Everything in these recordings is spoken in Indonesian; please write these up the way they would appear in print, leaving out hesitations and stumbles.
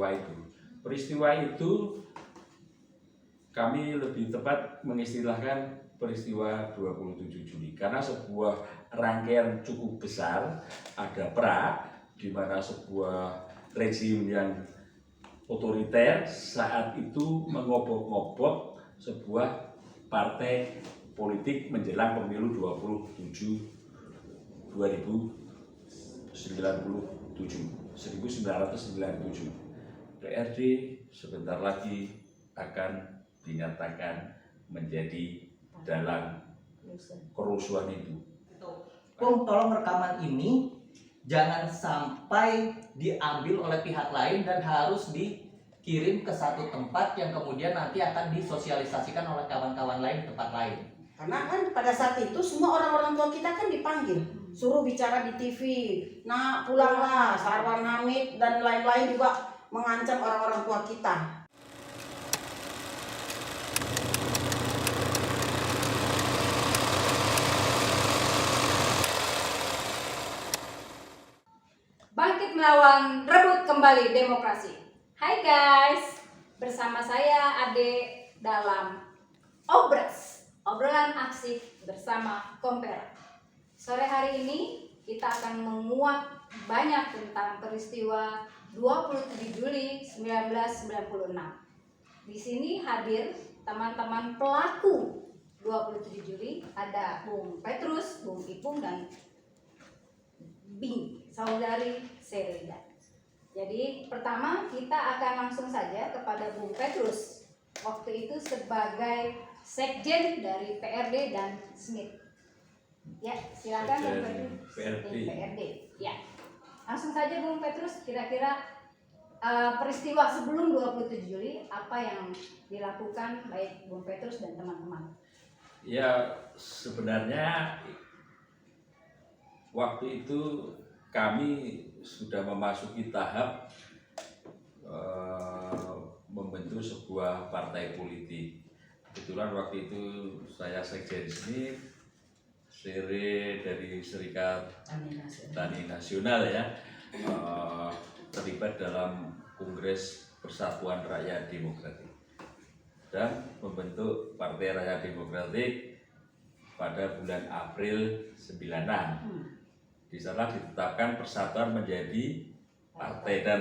peristiwa itu. Peristiwa itu kami lebih tepat mengistilahkan peristiwa 27 Juli karena sebuah rangkaian cukup besar, ada pra di mana sebuah rezim yang otoriter saat itu mengobok-ngobok sebuah partai politik menjelang pemilu 1997. PRD sebentar lagi akan dinyatakan menjadi dalam kerusuhan itu. Bung, tolong rekaman ini jangan sampai diambil oleh pihak lain dan harus dikirim ke satu tempat yang kemudian nanti akan disosialisasikan oleh kawan-kawan lain di tempat lain. Karena kan pada saat itu semua orang-orang tua kita kan dipanggil, suruh bicara di TV, nah pulanglah, Sarwan Hamid dan lain-lain juga mengancam orang-orang tua kita. Bangkit melawan, rebut kembali demokrasi. Hai guys, bersama saya Ade dalam Obras, obrolan asik bersama Kompera. Sore hari ini kita akan menguak banyak tentang peristiwa 27 Juli 1996. Di sini hadir teman-teman pelaku 27 Juli, ada Bung Petrus, Bung Ipung, dan Bing, saudari Serida. Jadi pertama kita akan langsung saja kepada Bung Petrus, waktu itu sebagai sekjen dari PRD dan Smith. Ya, silakan Bung Petrus. PRD. Ya. Langsung saja Bung Petrus, kira-kira peristiwa sebelum 27 Juli apa yang dilakukan baik Bung Petrus dan teman-teman? Ya, sebenarnya waktu itu kami sudah memasuki tahap membentuk sebuah partai politik. Kebetulan waktu itu saya sekjen Smith, Sere dari Serikat Tani Nasional ya, terlibat dalam Kongres Persatuan Rakyat Demokratik dan membentuk Partai Rakyat Demokratik pada bulan April 96. Di sana ditetapkan persatuan menjadi partai dan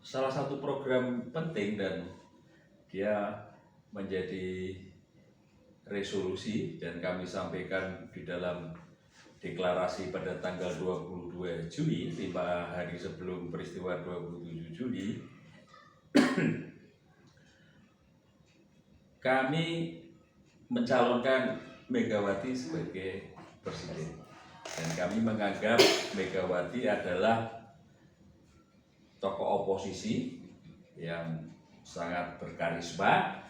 salah satu program penting dan dia menjadi resolusi dan kami sampaikan di dalam deklarasi pada tanggal 22 Juli, 5 hari sebelum peristiwa 27 Juli. Kami mencalonkan Megawati sebagai presiden dan kami menganggap Megawati adalah tokoh oposisi yang sangat berkarisma,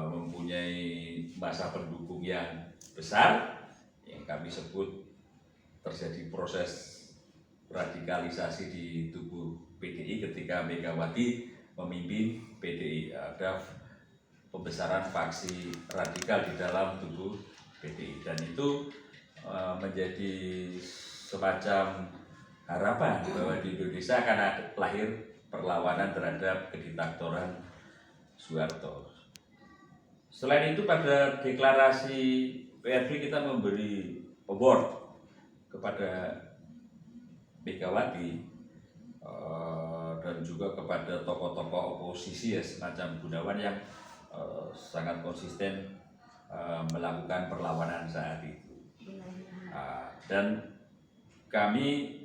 mempunyai masa pendukung yang besar, yang kami sebut terjadi proses radikalisasi di tubuh PDI ketika Megawati memimpin PDI. Ada pembesaran faksi radikal di dalam tubuh PDI dan itu menjadi semacam harapan bahwa di Indonesia akan lahir perlawanan terhadap kediktatoran Soeharto. Selain itu pada deklarasi PRD kita memberi award kepada Megawati dan juga kepada tokoh-tokoh oposisi ya, semacam Gunawan yang sangat konsisten melakukan perlawanan saat itu. Dan kami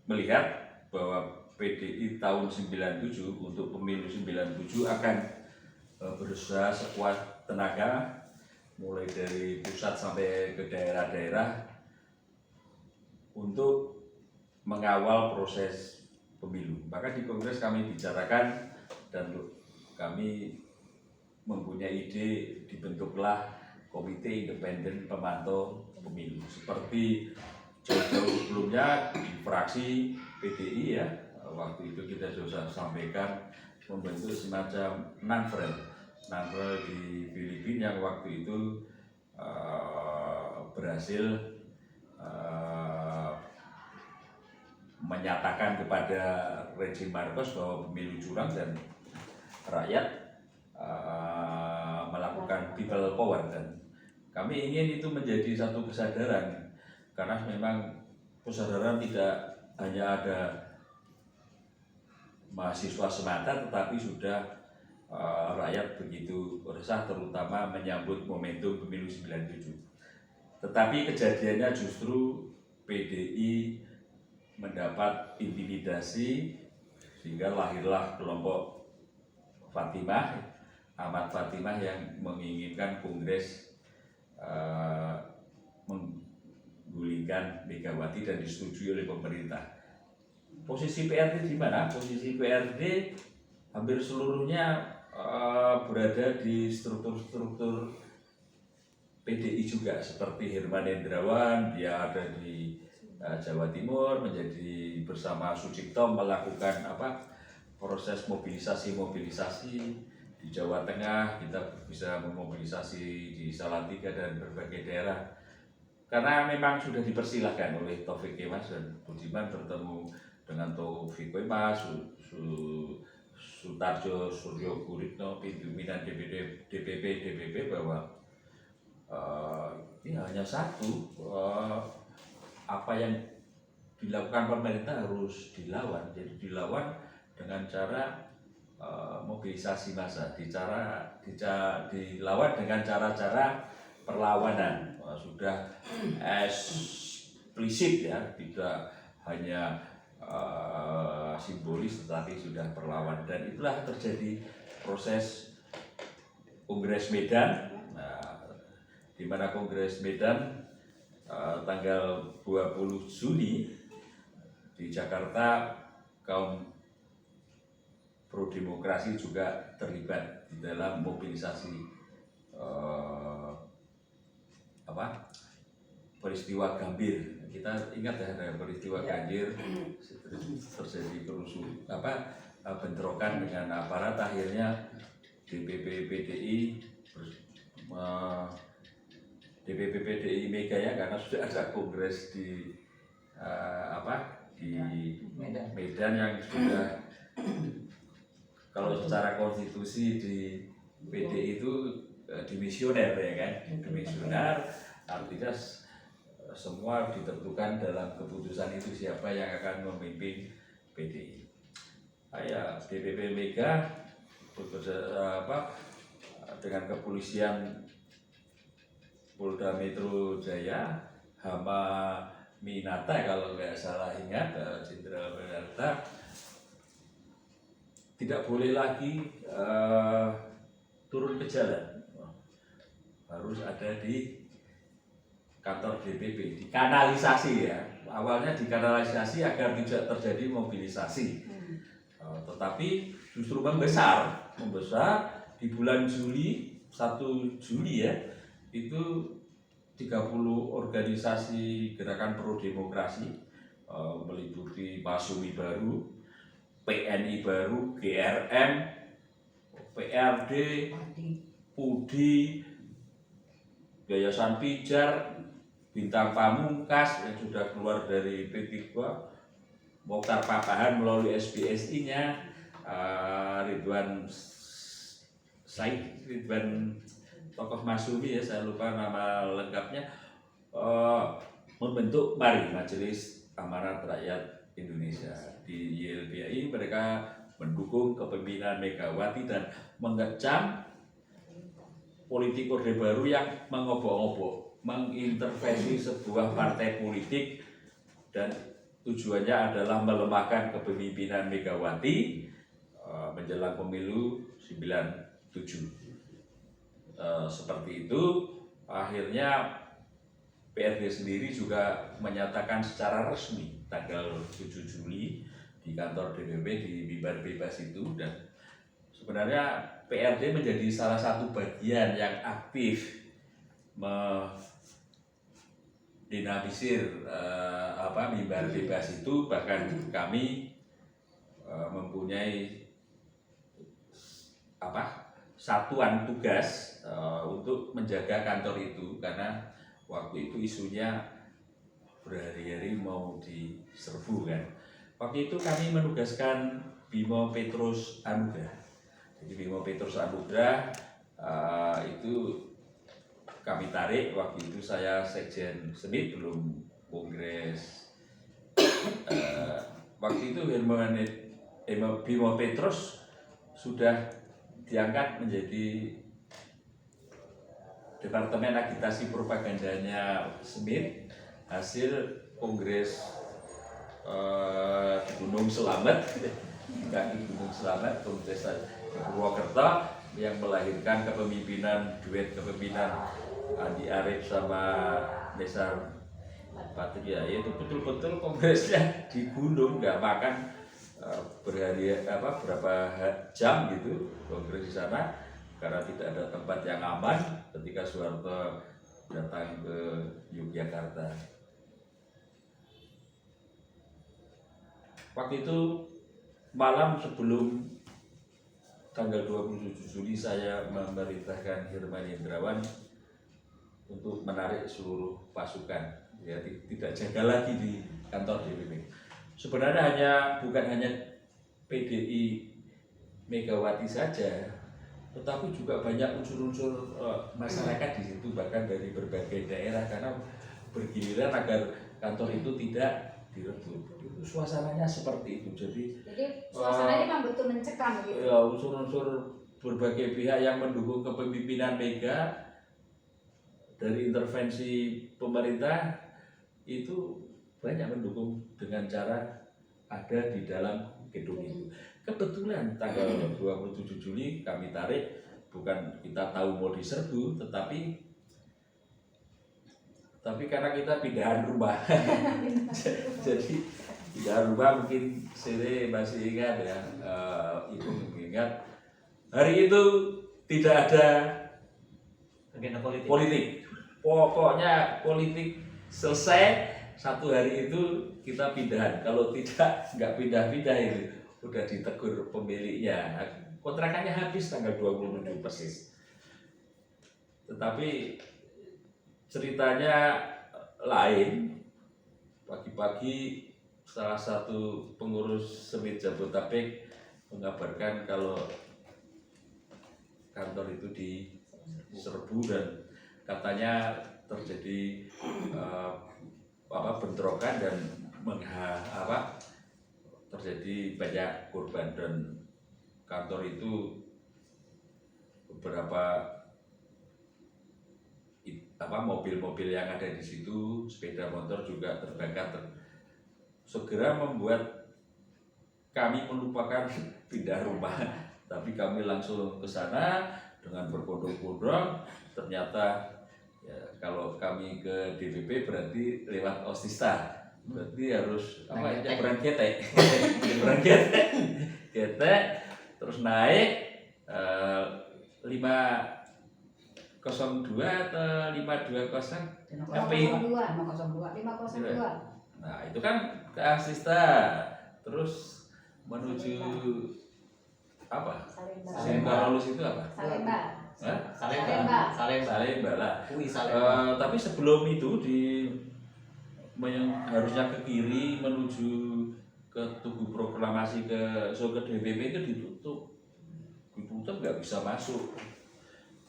melihat bahwa PDI tahun 97 untuk pemilu 97 akan berusaha sekuat tenaga mulai dari pusat sampai ke daerah-daerah untuk mengawal proses pemilu. Maka di Kongres kami bicarakan dan kami mempunyai ide dibentuklah Komite Independen Pemantau Pemilu seperti jauh-jauh sebelumnya di fraksi PDI ya, waktu itu kita sudah sampaikan membentuk semacam Nanfrel di Filipina yang waktu itu berhasil menyatakan kepada rezim Marcos bahwa pemilu curang dan rakyat melakukan people power, dan kami ingin itu menjadi satu kesadaran, karena memang kesadaran tidak hanya ada mahasiswa semata, tetapi sudah rakyat begitu resah, terutama menyambut momentum pemilu 97. Tetapi kejadiannya justru PDI mendapat intimidasi sehingga lahirlah kelompok Ahmad Fatimah yang menginginkan Kongres menggulingkan Megawati dan disetujui oleh pemerintah. Posisi PRD di mana? Posisi PRD hampir seluruhnya berada di struktur-struktur PDI juga, seperti Herman Hendrawan, dia ada di Jawa Timur menjadi bersama Sucipto melakukan proses mobilisasi di Jawa Tengah. Kita bisa memobilisasi di Salatiga dan berbagai daerah, karena memang sudah dipersilahkan oleh Taufik Kemas dan Budiman bertemu dengan Taufik Kemas, Sutarjo Suryo Guritno, pimpinan DPP bahwa ini hanya satu, apa yang dilakukan pemerintah harus dilawan. Jadi dilawan dengan cara mobilisasi massa, dilawan dengan cara-cara perlawanan. Sudah eksplisit ya, tidak hanya simbolis tetapi sudah perlawan, dan itulah terjadi proses Kongres Medan. Di mana Kongres Medan tanggal 20 Juni di Jakarta, kaum pro demokrasi juga terlibat di dalam mobilisasi peristiwa Gambir. Kita ingat ya, ada peristiwa Gambir, terjadi bentrokan dengan aparat, akhirnya DPP PDI Mega ya, karena sudah ada kongres di Medan yang sudah, kalau secara konstitusi di PDI itu dimisioner ya kan, dimisioner artinya semua ditentukan dalam keputusan itu siapa yang akan memimpin PDI. DPP Mega dengan kepolisian Polda Metro Jaya, Hama Minata kalau nggak salah ingat, Jenderal Minata, tidak boleh lagi turun ke jalan, harus ada di kantor DPP, dikanalisasi ya. Awalnya dikanalisasi agar tidak terjadi mobilisasi, tetapi justru membesar di bulan Juli, 1 Juli ya, itu 30 organisasi gerakan pro demokrasi meliputi Masumi Baru, PNI Baru, GRM, PRD, PUDI, Yayasan Pijar, Bintang Pamungkas yang sudah keluar dari P3, Mokhtar Papahan melalui SBSI-nya, Ridwan tokoh Masumi ya, saya lupa nama lengkapnya, membentuk Majelis Amanat Rakyat Indonesia. Di YLBI mereka mendukung kepemimpinan Megawati dan mengecam politik Orde Baru yang mengobok-obok, mengintervensi sebuah partai politik, dan tujuannya adalah melemahkan kepemimpinan Megawati menjelang pemilu 97. Seperti itu, akhirnya PRD sendiri juga menyatakan secara resmi tanggal 7 Juli di kantor DPP di Mimbar Bebas itu, dan sebenarnya PRD menjadi salah satu bagian yang aktif mendinamisir Mimbar Bebas itu. Bahkan kami mempunyai satuan tugas untuk menjaga kantor itu, karena waktu itu isunya berhari-hari mau diserbu kan. Waktu itu kami menugaskan Bimo Petrus Anugrah. Jadi Bimo Petrus Anugrah itu kami tarik. Waktu itu saya sekjen Semit, belum kongres. Waktu itu Bimo Petrus sudah diangkat menjadi Departemen Agitasi Propagandanya Semit hasil kongres di Gunung Selamet, di Gunung Selamet, kongres di Purwokerto yang melahirkan duet kepemimpinan Andi Arief sama Nesar Patria. Itu betul-betul kongresnya di gunung, nggak makan berapa jam gitu kongres di sana karena tidak ada tempat yang aman ketika Soeharto datang ke Yogyakarta. Waktu itu malam sebelum tanggal 27 Juli saya memerintahkan Herman Hendrawan untuk menarik seluruh pasukan, ya tidak jaga lagi di kantor DPP. Sebenarnya bukan hanya PDI Megawati saja, tetapi juga banyak unsur-unsur masyarakat di situ, bahkan dari berbagai daerah, karena bergiliran agar kantor itu tidak direbut. Itu suasananya seperti itu. Jadi suasananya memang betul mencekam gitu. Ya, unsur-unsur berbagai pihak yang mendukung kepemimpinan Mega dari intervensi pemerintah itu banyak mendukung dengan cara ada di dalam gedung itu. Kebetulan tanggal 27 Juli kami tarik, bukan kita tahu mau diserbu, tetapi karena kita pindahan rumah. Jadi pindahan rumah, mungkin Sire masih ingat ya, Ibu mengingat hari itu tidak ada agenda politik. Pokoknya politik selesai, satu hari itu kita pindahan. Kalau tidak, nggak pindah-pindah itu udah ditegur pemiliknya. Kontrakannya habis tanggal 27 persis. Tetapi ceritanya lain. Pagi-pagi salah satu pengurus Semit Jabodetabek mengabarkan kalau kantor itu diserbu dan katanya terjadi bentrokan dan terjadi banyak korban, dan kantor itu beberapa mobil-mobil yang ada di situ, sepeda motor juga terbakar. Segera membuat kami melupakan pindah rumah, tapi kami langsung ke sana dengan berbondong-bondong. Ternyata ya, kalau kami ke DPP berarti lewat Ostista, berarti harus nyebrang getek, getek, terus naik 502 atau 520 502. Nah itu kan ke Asista, terus menuju apa? Singkarolus itu apa? Salemba lah. Tapi sebelum itu harusnya ke kiri menuju ke Tugu Proklamasi ke DPP itu ditutup nggak bisa masuk.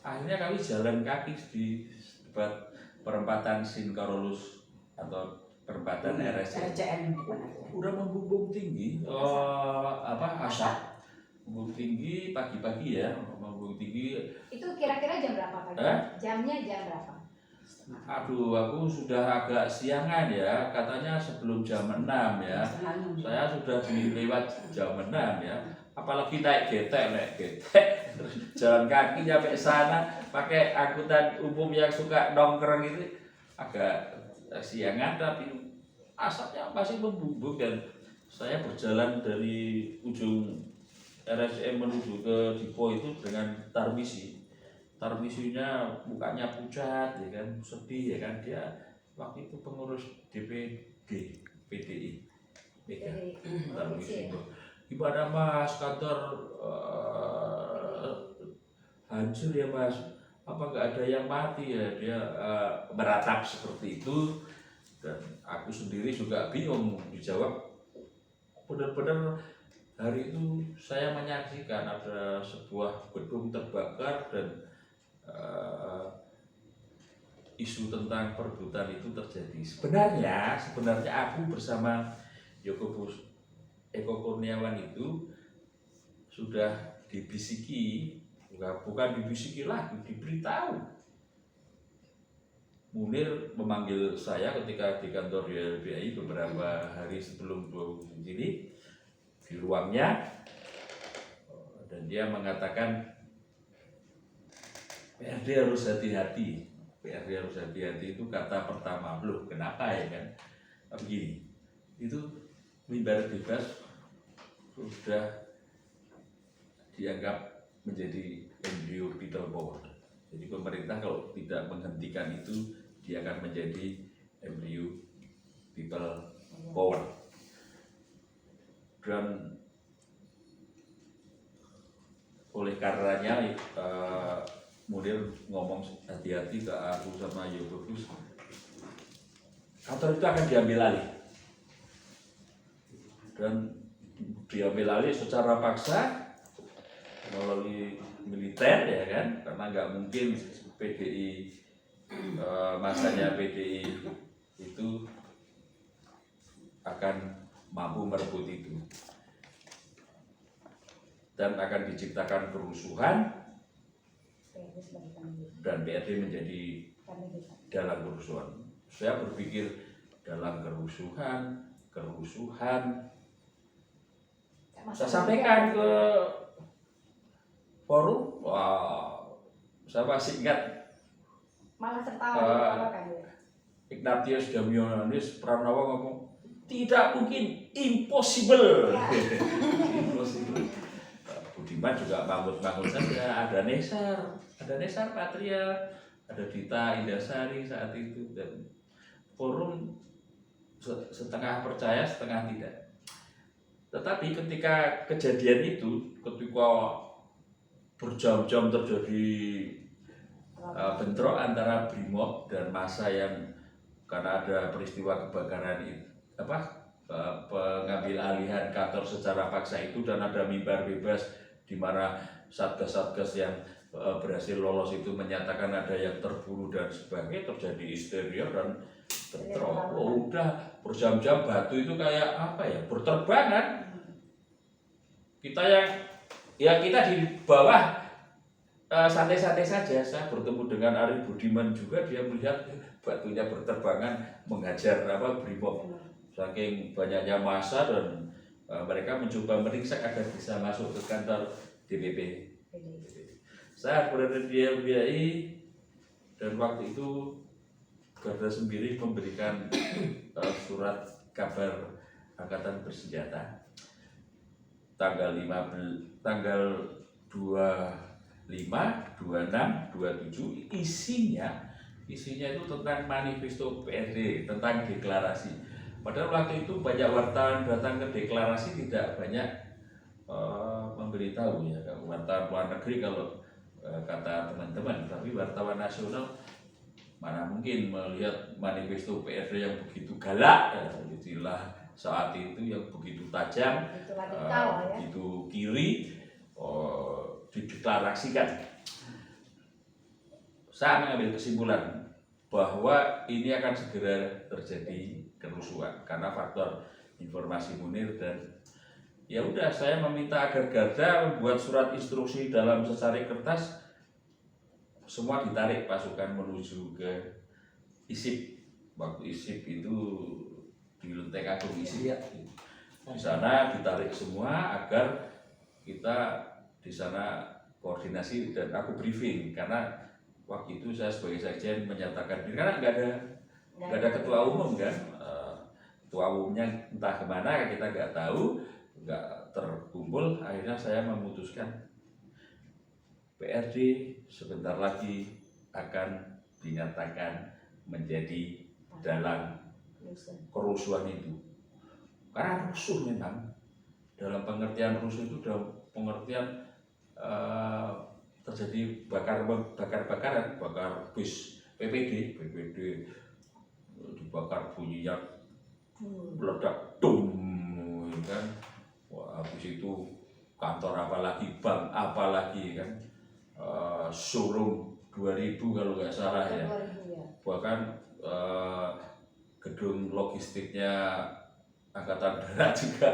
Akhirnya kami jalan kaki di dekat perempatan Singkarolus atau perempatan RSCM. Udah membumbung tinggi, asap membumbung tinggi pagi-pagi ya, membumbung tinggi. Itu kira-kira jam berapa pagi? Jamnya jam berapa? Aduh, aku sudah agak siangan ya, katanya sebelum jam 6 ya. Saya sudah lewat jam 6 ya. Apalagi naik getek, terus jalan kaki sampai sana pakai angkutan umum yang suka nongkrong itu agak siangan, tapi asapnya masih membumbung. Dan saya berjalan dari ujung RSCM menuju ke Dipo itu dengan tarmisinya mukanya pucat ya kan, sedih ya kan. Dia waktu itu pengurus DPD PDI Tarmisi itu, gimana Mas, kantor hancur ya Mas, apa nggak ada yang mati ya? Dia meratap seperti itu, dan aku sendiri juga bingung dijawab. benar-benar hari itu saya menyaksikan ada sebuah gedung terbakar dan isu tentang perebutan itu terjadi. Sebenarnya aku bersama Eko Kurniawan itu sudah dibisiki, bukan dibisiki lagi, diberitahu. Munir memanggil saya ketika di kantor YLBI beberapa hari sebelum 2 Juli di ruangnya, dan dia mengatakan PRD harus hati-hati. PRD harus hati-hati itu kata pertama. Loh, kenapa ya kan? Begini, itu mimbar bebas sudah dianggap menjadi embrio people power. Jadi pemerintah kalau tidak menghentikan itu, dia akan menjadi embrio people power. Dan oleh karenanya Munir ngomong hati-hati ke aku sama Yogyakarta, kantor itu akan diambil alih, dan diambil alih secara paksa melalui militer, ya kan, karena nggak mungkin PDI masanya PDI itu akan mampu merebut itu, dan akan diciptakan kerusuhan, dan PRD menjadi dalam kerusuhan. Saya berpikir dalam kerusuhan, saya sampaikan ke forum, saya masih ingat malah tertawa kan ya. Ignatius Damionis Pranowo ngomong, tidak mungkin, impossible. Impossible. Budiman juga bangun saja, ada Nesar Patria, ada Dita Indasari saat itu, dan forum setengah percaya setengah tidak. Tetapi ketika kejadian itu, ketika berjam-jam terjadi bentrok antara Brimob dan massa yang karena ada peristiwa kebakaran itu, pengambil alihan kantor secara paksa itu, dan ada mimbar bebas di mana satgas-satgas yang berhasil lolos itu menyatakan ada yang terbunuh dan sebagainya, terjadi histeria dan bentrok. Udah berjam-jam batu itu kayak apa ya, berterbangan. Kita di bawah santai-santai saja. Saya bertemu dengan Arif Budiman juga, dia melihat batunya berterbangan menghajar Brimob. Saking banyaknya massa, dan mereka mencoba meringsak agar bisa masuk ke kantor DPP. Saya berada di LBI, dan waktu itu Garda Sembiring memberikan surat kabar angkatan bersenjata tanggal 25, 26, 27, isinya itu tentang manifesto PRD, tentang deklarasi. Padahal waktu itu banyak wartawan datang ke deklarasi, tidak banyak memberitahu ya, wartawan luar negeri kalau kata teman-teman, tapi wartawan nasional mana mungkin melihat manifesto PRD yang begitu galak, istilah saat itu yang begitu tajam, begitu kiri, dideklarasikan. Saya mengambil kesimpulan bahwa ini akan segera terjadi kerusuhan karena faktor informasi Munir, dan ya udah, saya meminta agar Garda membuat surat instruksi dalam secari kertas, semua ditarik pasukan menuju ke ISIP. Waktu ISIP itu di Lenteng Agung ISIP, di sana ditarik semua agar kita di sana koordinasi, dan aku briefing karena waktu itu saya sebagai sekjen menyatakan, karena nggak ada ketua umum kan, ketua umumnya entah kemana kita nggak tahu, nggak terkumpul. Akhirnya saya memutuskan PRD sebentar lagi akan dinyatakan menjadi dalam kerusuhan itu. Karena rusuh memang, dalam pengertian rusuh itu dalam pengertian terjadi bakar-bakaran, bakar bis PPD dibakar, bunyinya meledak, dum, kan. Wah, habis itu kantor apalagi, bank apalagi kan, showroom 2000 kalau nggak salah ya. 2000 ya. Bahkan gedung logistiknya Angkatan Darat juga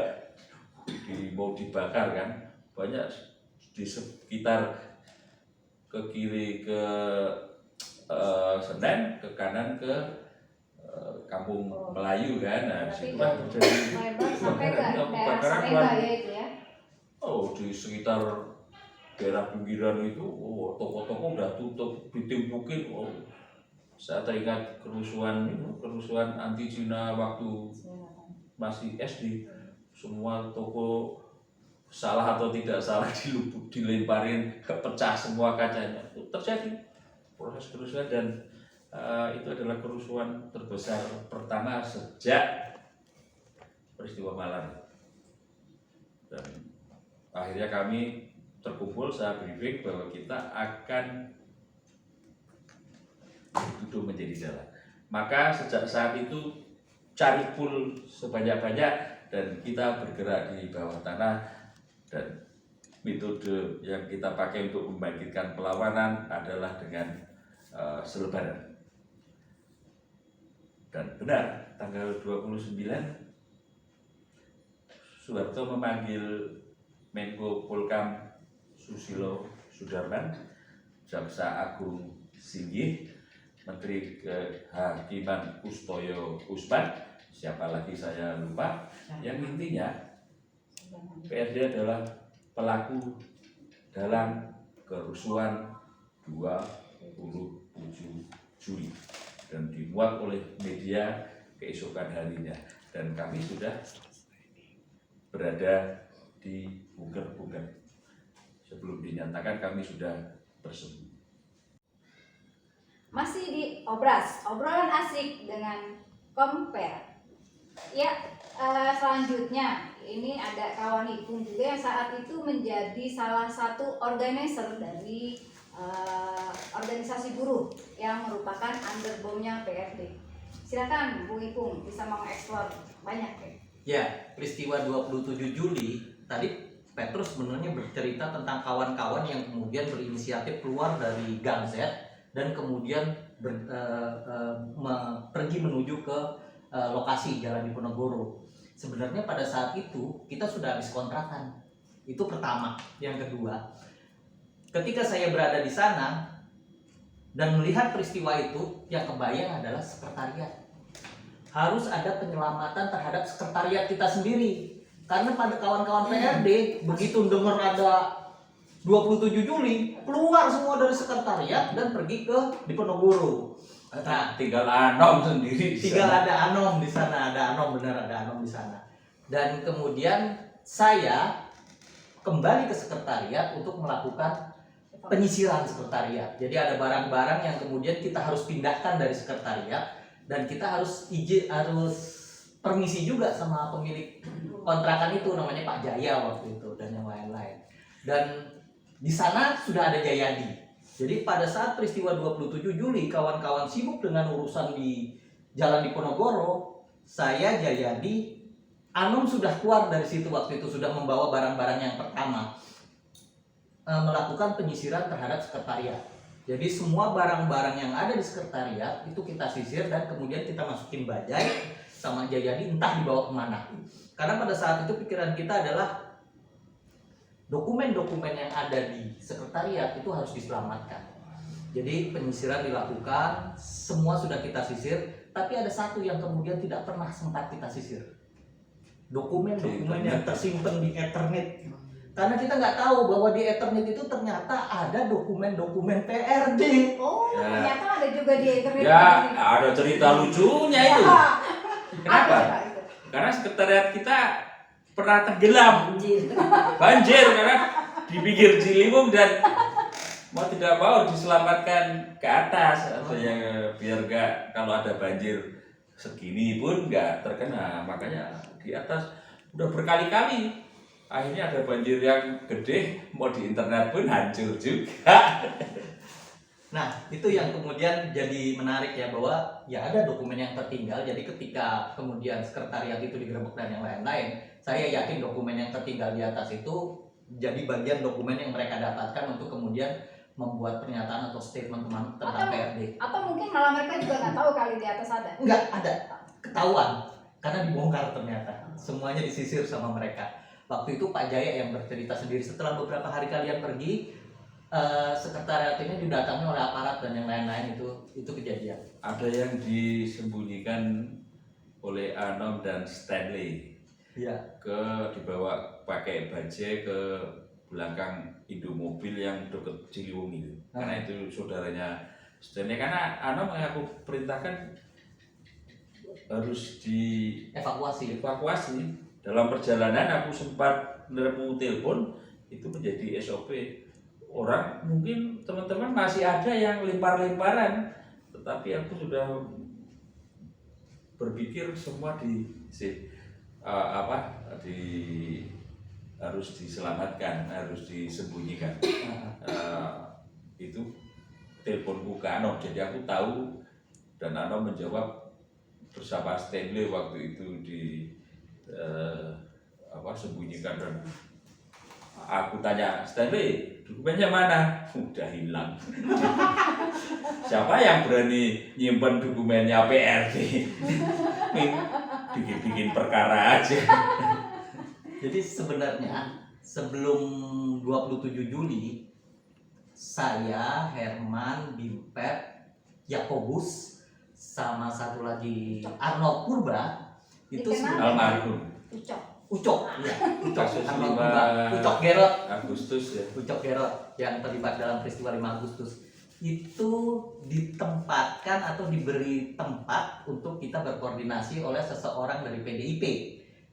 mau dibakar kan. Banyak di sekitar ke kiri ke Senen, ke kanan ke Kampung Melayu kan. Nah, Berarti disitulah terjadi Lebar sampai ke daerah kebakaran. Salemba ya itu ya. Oh, di sekitar daerah pinggiran itu, oh, toko-toko udah tutup, ditimpukin. Oh, saya teringat kerusuhan anti Cina waktu masih SD. Semua toko salah atau tidak salah dilemparin, pecah semua kacanya. Itu terjadi proses kerusuhan dan itu adalah kerusuhan terbesar pertama sejak peristiwa Malang. Dan akhirnya kami terkumpul, saya briefing bahwa kita akan dituduh menjadi jalan. Maka sejak saat itu cari pool sebanyak-banyak dan kita bergerak di bawah tanah, dan metode yang kita pakai untuk membangkitkan perlawanan adalah dengan selebaran. Dan benar, tanggal 29 Soeharto memanggil Menko Polkam Susilo Sudarman, Jaksa Agung Singgih, Menteri Kehakiman Kustoyo Usman, siapa lagi saya lupa. Yang intinya PRD adalah pelaku dalam kerusuhan 27 Juli dan dimuat oleh media keesokan harinya, dan kami sudah berada di bunker-bunker. Sebelum dinyatakan kami sudah bersembunyi. Masih di Obras, obrolan asik dengan Compare. Ya, selanjutnya ini ada kawan Ipung juga yang saat itu menjadi salah satu organizer dari organisasi buruh yang merupakan underbomnya PRD. Silakan Bu Ipung bisa mengeksplor banyak ya. Ya, peristiwa 27 Juli tadi Petrus sebenarnya bercerita tentang kawan-kawan yang kemudian berinisiatif keluar dari Gang Z dan kemudian pergi menuju ke lokasi Jalan Diponegoro. Sebenarnya pada saat itu kita sudah habis kontrakan. Itu pertama. Yang kedua, ketika saya berada di sana dan melihat peristiwa itu, yang kebayang adalah sekretariat. Harus ada penyelamatan terhadap sekretariat kita sendiri. Karena pada kawan-kawan PRD begitu dengar ada 27 Juli, keluar semua dari sekretariat dan pergi ke Diponegoro. Nah, tinggal Anom sendiri. Tinggal ada Anom di sana, ada Anom, benar ada Anom di sana. Dan kemudian saya kembali ke sekretariat untuk melakukan penyisiran sekretariat. Jadi ada barang-barang yang kemudian kita harus pindahkan dari sekretariat dan kita harus permisi juga sama pemilik kontrakan itu, namanya Pak Jaya waktu itu, dan yang lain-lain. Dan di sana sudah ada Jayadi. Jadi pada saat peristiwa 27 Juli kawan-kawan sibuk dengan urusan di Jalan Diponegoro, saya, Jayadi, Anom sudah keluar dari situ waktu itu, sudah membawa barang-barang yang pertama, melakukan penyisiran terhadap sekretariat. Jadi semua barang-barang yang ada di sekretariat itu kita sisir dan kemudian kita masukin bajai sama Jayadi, entah dibawa kemana. Karena pada saat itu pikiran kita adalah dokumen-dokumen yang ada di sekretariat itu harus diselamatkan. Jadi penyisiran dilakukan, semua sudah kita sisir, tapi ada satu yang kemudian tidak pernah sempat kita sisir. Dokumen-dokumen yang tersimpan di Ethernet. Karena kita nggak tahu bahwa di Ethernet itu ternyata ada dokumen-dokumen PRD. Oh, Ya. ternyata ada juga di internet. Ya, ada cerita lucunya itu. Kenapa? Apa itu? Karena sekretariat kita pernah tenggelam, banjir karena di pinggir Ciliwung, dan mau tidak mau diselamatkan ke atas, artinya biar nggak, kalau ada banjir segini pun nggak terkena. Makanya di atas udah berkali-kali. Akhirnya ada banjir yang gede, mau di internet pun hancur juga. Nah, itu yang kemudian jadi menarik ya, bahwa ya ada dokumen yang tertinggal. Jadi ketika kemudian sekretariat itu digerebek dan yang lain-lain, Saya yakin dokumen yang tertinggal di atas itu jadi bagian dokumen yang mereka dapatkan untuk kemudian membuat pernyataan atau statement tentang PRD. Atau mungkin malah mereka juga nggak tahu kali di atas ada. Enggak ada, ketahuan karena dibongkar ternyata. Semuanya disisir sama mereka. Waktu itu Pak Jaya yang bercerita sendiri, setelah beberapa hari kalian pergi, sekretariat ini didatangi oleh aparat dan yang lain-lain, itu kejadian. Ada yang disembunyikan oleh Anom dan Stanley. Iya. Dibawa pakai bajai ke belakang Indomobil yang dekat Ciliwung itu. Karena itu saudaranya Stanley. Karena Anom yang aku perintahkan harus Evakuasi. Dalam perjalanan aku sempat neremu telepon, itu menjadi SOP. Orang mungkin teman-teman masih ada yang lempar-lemparan, tetapi aku sudah berpikir semua harus diselamatkan, harus disembunyikan. Itu teleponku ke Anom, jadi aku tahu, dan Anom menjawab bersama Stanley waktu itu sembunyikan. Dan aku tanya, Stanley, dokumennya mana? Udah hilang. Siapa yang berani nyimpen dokumennya PRD? Bikin perkara aja. Jadi sebenarnya sebelum 27 Juli saya, Herman, Bimpet, Yakobus, sama satu lagi Arnold Purba itu Almarhum Ucok, ya, Ucok, Kasus Arnold 5 Purba, Ucok Gerot, Agustus ya. Ucok Gerot yang terlibat dalam peristiwa 5 Agustus itu ditempatkan atau diberi tempat untuk kita berkoordinasi oleh seseorang dari PDIP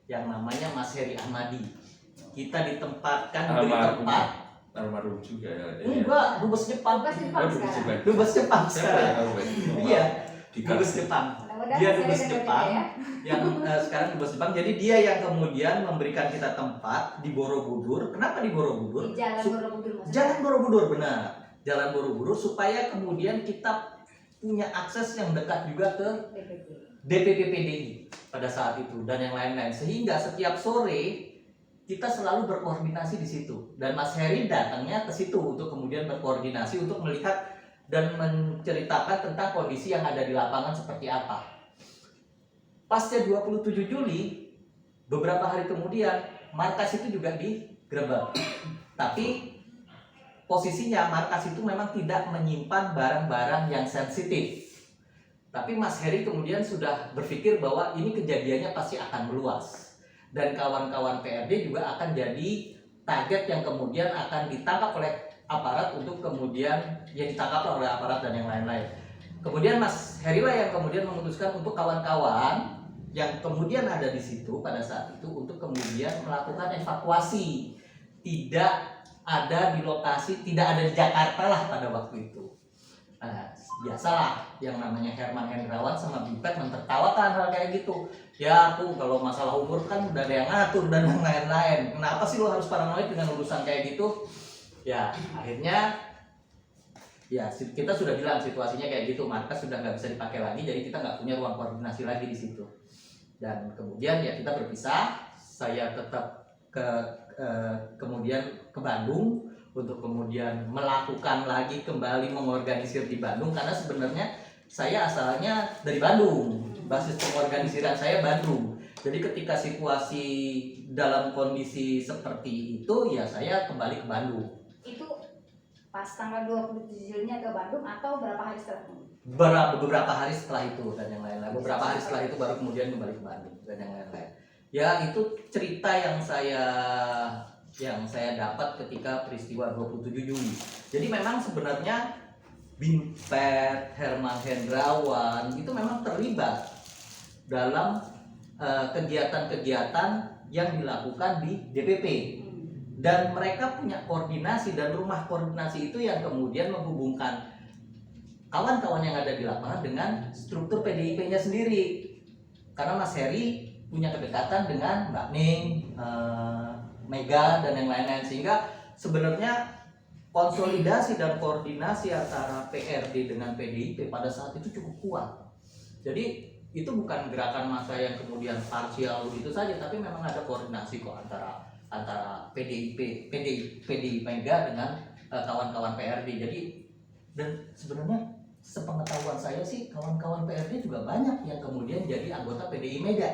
yang namanya Mas Heri Ahmadi. Kita ditempatkan diberi tempat. Almarhum juga ya. Enggak, dubes Jepang. Dubes Jepang sekarang. Iya, dubes Jepang. Dia dubes Jepang yang sekarang dubes Jepang. Jadi dia yang kemudian memberikan kita tempat di Borobudur. Kenapa di Borobudur? Di Jalan Borobudur. Jalan Borobudur, benar. Jalan Borobudur supaya kemudian kita punya akses yang dekat juga ke DPP PDI pada saat itu dan yang lain-lain, sehingga setiap sore kita selalu berkoordinasi di situ, dan Mas Heri datangnya ke situ untuk kemudian berkoordinasi untuk melihat dan menceritakan tentang kondisi yang ada di lapangan seperti apa. Pasca 27 Juli beberapa hari kemudian markas itu juga digerebek, tapi posisinya markas itu memang tidak menyimpan barang-barang yang sensitif. Tapi Mas Heri kemudian sudah berpikir bahwa ini kejadiannya pasti akan meluas. Dan kawan-kawan PRD juga akan jadi target yang kemudian akan ditangkap oleh aparat untuk kemudian ditangkap oleh aparat dan yang lain-lain. Kemudian Mas Heri lah yang kemudian memutuskan untuk kawan-kawan yang kemudian ada di situ pada saat itu untuk kemudian melakukan evakuasi. Tidak ada di lokasi, tidak ada di Jakarta lah pada waktu itu. Nah, biasalah yang namanya Herman Hendrawan sama Bimpet mentertawakan hal kayak gitu. Ya aku kalau masalah umur kan udah ada yang ngatur dan yang lain-lain. Kenapa sih lo harus paranoid dengan urusan kayak gitu? Ya akhirnya ya kita sudah bilang situasinya kayak gitu, markas sudah nggak bisa dipakai lagi, jadi kita nggak punya ruang koordinasi lagi di situ. Dan kemudian ya kita berpisah. Saya tetap kemudian ke Bandung untuk kemudian melakukan lagi kembali mengorganisir di Bandung, karena sebenarnya saya asalnya dari Bandung, basis pengorganisiran saya Bandung. Jadi ketika situasi dalam kondisi seperti itu ya saya kembali ke Bandung. Itu pas tanggal 27 Julinya ke Bandung atau berapa hari setelah itu? Beberapa hari setelah itu dan yang lain-lain. Beberapa hari setelah itu baru kemudian kembali ke Bandung dan yang lain-lain. Ya itu cerita yang saya dapat ketika peristiwa 27 Juli. Jadi memang sebenarnya Bimpet, Herman Hendrawan itu memang terlibat dalam kegiatan-kegiatan yang dilakukan di DPP. Dan mereka punya koordinasi, dan rumah koordinasi itu yang kemudian menghubungkan kawan-kawan yang ada di lapangan dengan struktur PDIP-nya sendiri. Karena Mas Heri punya kedekatan dengan Mbak Ning, Mega dan yang lain-lain, sehingga sebenarnya konsolidasi dan koordinasi antara PRD dengan PDIP pada saat itu cukup kuat. Jadi itu bukan gerakan massa yang kemudian parsial itu saja, tapi memang ada koordinasi kok antara PDI Mega dengan kawan-kawan PRD. Jadi dan sebenarnya sepengetahuan saya sih kawan-kawan PRD juga banyak yang kemudian jadi anggota PDI Mega.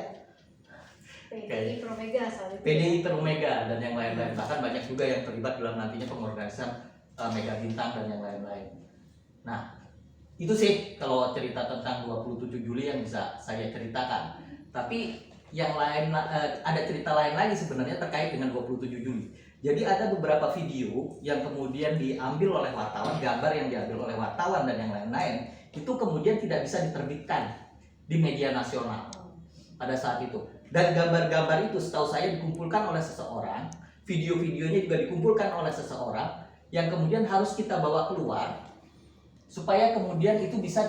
PDI Pro Mega saat itu. PDI Pro Mega dan yang lain-lain, bahkan banyak juga yang terlibat dalam nantinya pengorganisan Mega Bintang dan yang lain-lain. Nah, itu sih kalau cerita tentang 27 Juli yang bisa saya ceritakan. Tapi yang lain ada cerita lain lagi sebenarnya terkait dengan 27 Juli. Jadi ada beberapa video yang kemudian diambil oleh wartawan, gambar yang diambil oleh wartawan dan yang lain-lain, itu kemudian tidak bisa diterbitkan di media nasional pada saat itu. Dan gambar-gambar itu setahu saya dikumpulkan oleh seseorang, video-videonya juga dikumpulkan oleh seseorang yang kemudian harus kita bawa keluar supaya kemudian itu bisa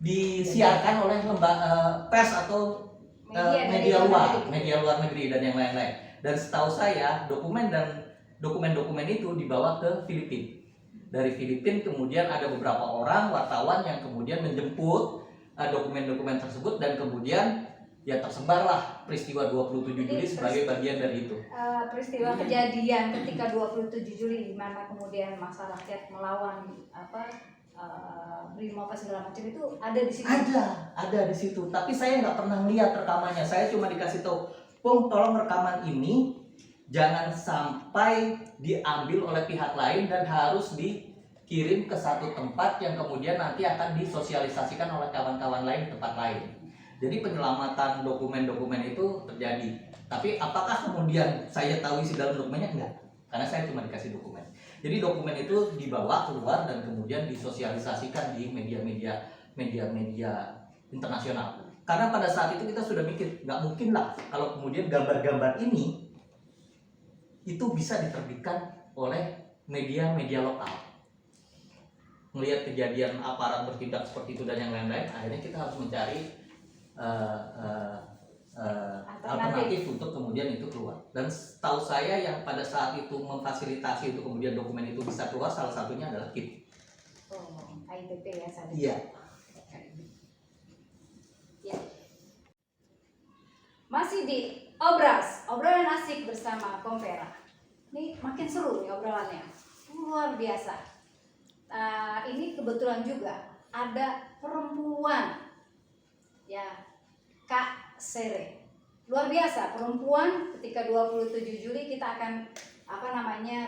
disiarkan oleh lembaga pers atau media luar negeri dan yang lain-lain. Dan setahu saya dokumen-dokumen itu dibawa ke Filipina. Dari Filipina kemudian ada beberapa orang wartawan yang kemudian menjemput dokumen-dokumen tersebut dan kemudian ya tersebarlah peristiwa 27 Juli sebagai bagian dari itu. Peristiwa kejadian ketika 27 Juli di mana kemudian masa rakyat melawan Brimo apa segala macam itu ada di situ. Ada di situ. Tapi saya nggak pernah melihat rekamannya. Saya cuma dikasih tahu, Pung, tolong rekaman ini jangan sampai diambil oleh pihak lain dan harus dikirim ke satu tempat yang kemudian nanti akan disosialisasikan oleh kawan-kawan lain di tempat lain. Jadi penyelamatan dokumen-dokumen itu terjadi. Tapi apakah kemudian saya tahu isi dalam dokumennya? Enggak. Karena saya cuma dikasih dokumen. Jadi dokumen itu dibawa keluar dan kemudian disosialisasikan di media-media internasional. Karena pada saat itu kita sudah mikir, nggak mungkin lah kalau kemudian gambar-gambar ini itu bisa diterbitkan oleh media-media lokal. Melihat kejadian aparat bertindak seperti itu dan yang lain-lain, akhirnya kita harus mencari alternatif untuk kemudian itu keluar. Dan setahu saya yang pada saat itu memfasilitasi untuk kemudian dokumen itu bisa keluar salah satunya adalah KIP. KIPP ya saat itu. Iya. Ya. Masih di obrolan asik bersama Kompera. Ini makin seru nih obrolannya, luar biasa. Ini kebetulan juga ada perempuan, ya. Kak Sere, luar biasa perempuan. Ketika 27 Juli kita akan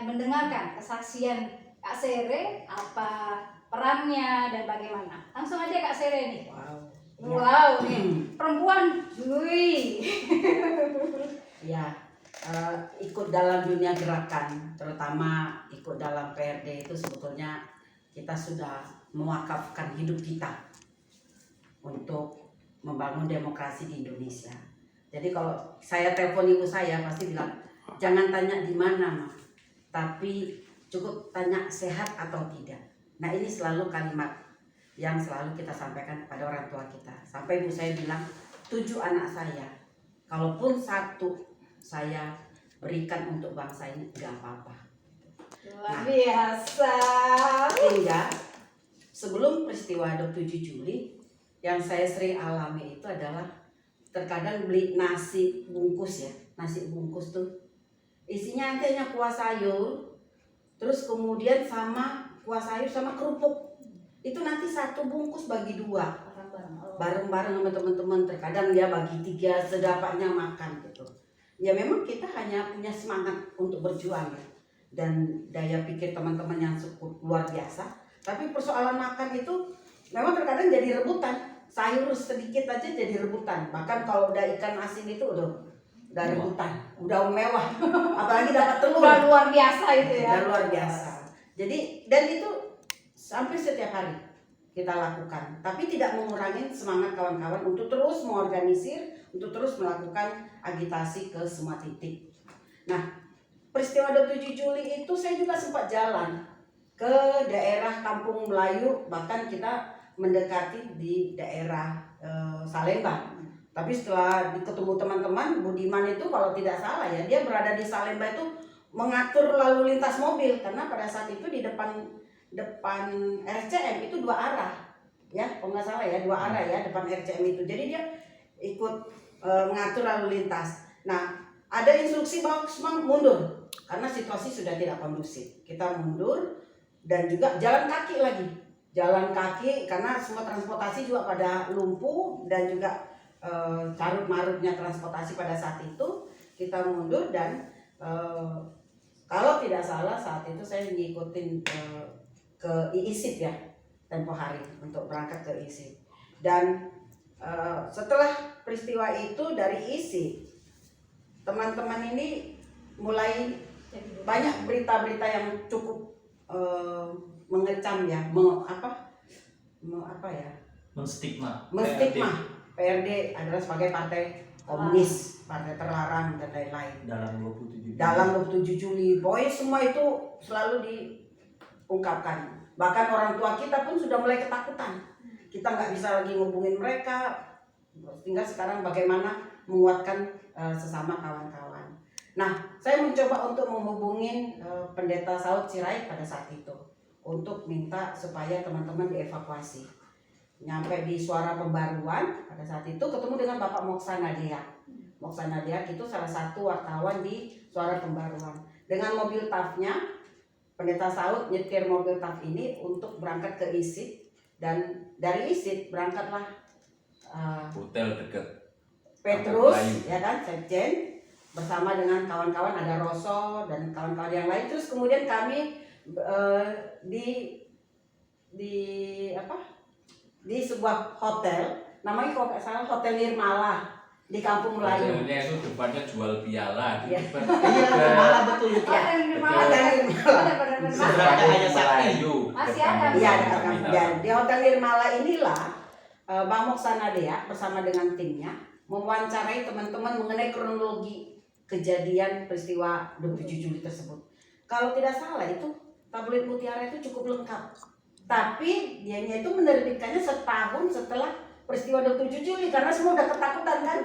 mendengarkan kesaksian Kak Sere, apa perannya dan bagaimana. Langsung aja Kak Sere nih. Wow nih perempuan, Juli. Ya, ikut dalam dunia gerakan, terutama ikut dalam PRD itu sebetulnya kita sudah mewakafkan hidup kita untuk membangun demokrasi di Indonesia. Jadi kalau saya telepon ibu saya pasti bilang, jangan tanya di mana, Ma, tapi cukup tanya sehat atau tidak. Nah, ini selalu kalimat yang selalu kita sampaikan kepada orang tua kita. Sampai ibu saya bilang, 7 anak saya, kalaupun 1 saya berikan untuk bangsa ini, gak apa-apa. Luar biasa. Hingga sebelum peristiwa 27 Juli, yang saya sering alami itu adalah terkadang beli nasi bungkus ya. Nasi bungkus tuh isinya nanti hanya kuah sayur, terus kemudian sama kuah sayur sama kerupuk. Itu nanti 1 bungkus bagi 2. Bareng-bareng sama teman-teman. Terkadang dia bagi 3 sedapatnya makan gitu. Ya memang kita hanya punya semangat untuk berjuang ya. Dan daya pikir teman-teman yang cukup luar biasa. Tapi persoalan makan itu memang terkadang jadi rebutan. Sayur sedikit aja jadi rebutan. Bahkan kalau udah ikan asin itu udah rebutan, udah mewah. Apalagi dapat telur. Udah luar biasa itu ya. Udah luar biasa. Jadi dan itu sampai setiap hari kita lakukan. Tapi tidak mengurangi semangat kawan-kawan untuk terus mengorganisir, untuk terus melakukan agitasi ke semua titik. Nah, peristiwa 27 Juli itu saya juga sempat jalan ke daerah Kampung Melayu, bahkan kita mendekati di daerah Salemba. Tapi setelah ketemu teman-teman, Budiman itu kalau tidak salah ya, dia berada di Salemba itu mengatur lalu lintas mobil karena pada saat itu di depan RCM itu 2 arah. ya, kalau nggak salah ya, 2 arah ya depan RCM itu. Jadi dia ikut mengatur lalu lintas. Nah, ada instruksi bahwa semua mundur karena situasi sudah tidak kondusif. Kita mundur dan juga jalan kaki lagi. Jalan kaki karena semua transportasi juga pada lumpuh dan juga carut marutnya transportasi pada saat itu. Kita mundur dan kalau tidak salah saat itu saya ngikutin ke IISIP ya, tempo hari untuk berangkat ke IISIP. Dan setelah peristiwa itu dari IISIP, teman-teman ini mulai banyak berita-berita yang cukup mengecam ya, Menstigma PRD adalah sebagai partai komunis, partai terlarang dan lain-lain. dalam 27 Juli, boy semua itu selalu diungkapkan. Bahkan orang tua kita pun sudah mulai ketakutan. Kita nggak bisa lagi ngubungin mereka. Tinggal sekarang bagaimana menguatkan sesama kawan-kawan. Nah, saya mencoba untuk menghubungin Pendeta Saud Sirait pada saat itu untuk minta supaya teman-teman dievakuasi. Nyampe di Suara Pembaruan pada saat itu ketemu dengan Bapak Moksa Nadia. Moksa Nadia itu salah satu wartawan di Suara Pembaruan. Dengan mobil TAF-nya, Pendeta Saud nyetir mobil TAF ini untuk berangkat ke ISIP, dan dari ISIP berangkatlah Hotel dekat Petrus, Melayu. ya kan, Sekjen bersama dengan kawan-kawan, ada Rosso dan kawan-kawan yang lain. Terus kemudian kami di sebuah hotel, namanya kalau nggak salah Hotel Nirmala di Kampung Melayu. Hotelnya itu depannya jual piala. Iya. Iya, malah betul itu. Hotel Nirmala. Sebenarnya hanya sakti. Masih ada. Iya, dekat Kampung. Dan di Hotel Nirmala inilah Bang Moksa Nadia bersama dengan timnya mewawancarai teman-teman mengenai kronologi kejadian peristiwa 27 Juli tersebut. Kalau tidak salah itu tabloid Mutiara itu cukup lengkap. Tapi dianya itu menerbitkannya setahun setelah peristiwa 27 Juli karena semua udah ketakutan kan,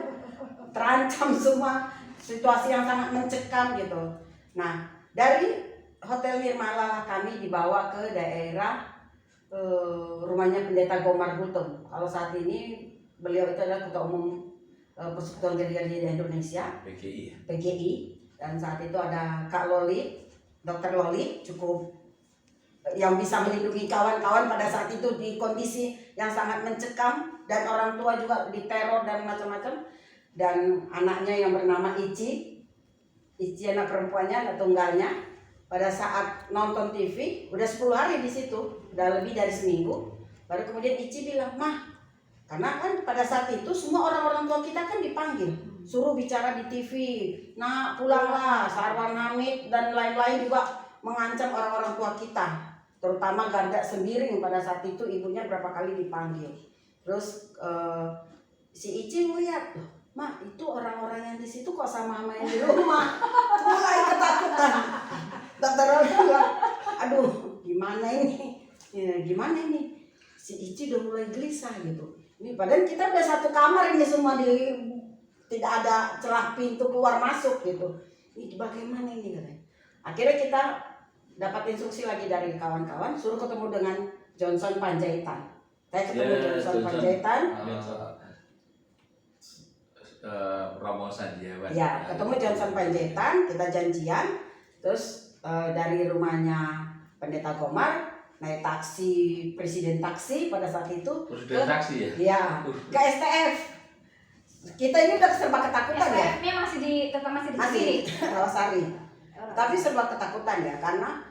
terancam semua, situasi yang sangat mencekam gitu. Nah, dari Hotel Nirmala kami dibawa ke daerah rumahnya Pendeta Gomar Gultom. Kalau saat ini beliau itu adalah Ketua Umum Persekutuan Gereja Indonesia PGI, dan saat itu ada Kak Loli, Dr. Loli, cukup yang bisa melindungi kawan-kawan pada saat itu di kondisi yang sangat mencekam, dan orang tua juga diteror dan macam-macam. Dan anaknya yang bernama Ici anak perempuannya, anak tunggalnya, pada saat nonton TV udah 10 hari di situ, udah lebih dari seminggu, baru kemudian Ici bilang, "Mah," karena kan pada saat itu semua orang-orang tua kita kan dipanggil, suruh bicara di TV, "Nak, pulanglah." Sarwan Hamid dan lain-lain juga mengancam orang-orang tua kita, terutama Garda Sembiring pada saat itu ibunya berapa kali dipanggil. Terus si Ici ngeliat, "Loh, Mak, itu orang-orang yang di situ kok sama yang di rumah." Mulai ketakutan. Dokter Oli bilang, "Aduh, gimana ini? Ya, gimana ini?" Si Ici udah mulai gelisah gitu. Ini padahal kita udah satu kamar ini semua, tidak ada celah pintu keluar masuk gitu. Ini bagaimana ini katanya. Akhirnya kita dapat instruksi lagi dari kawan-kawan, suruh ketemu dengan Johnson Panjaitan. Saya ketemu Johnson Panjaitan. Romo Sandiawan. Ya, ketemu Johnson Panjaitan, kita janjian. Terus dari rumahnya Pendeta Gomar naik taksi, presiden taksi pada saat itu. Presiden taksi ya? Iya, ke STF. Kita ini udah serba ketakutan ya. STF-nya masih di Masih Rawasari. Tapi serba ketakutan ya, karena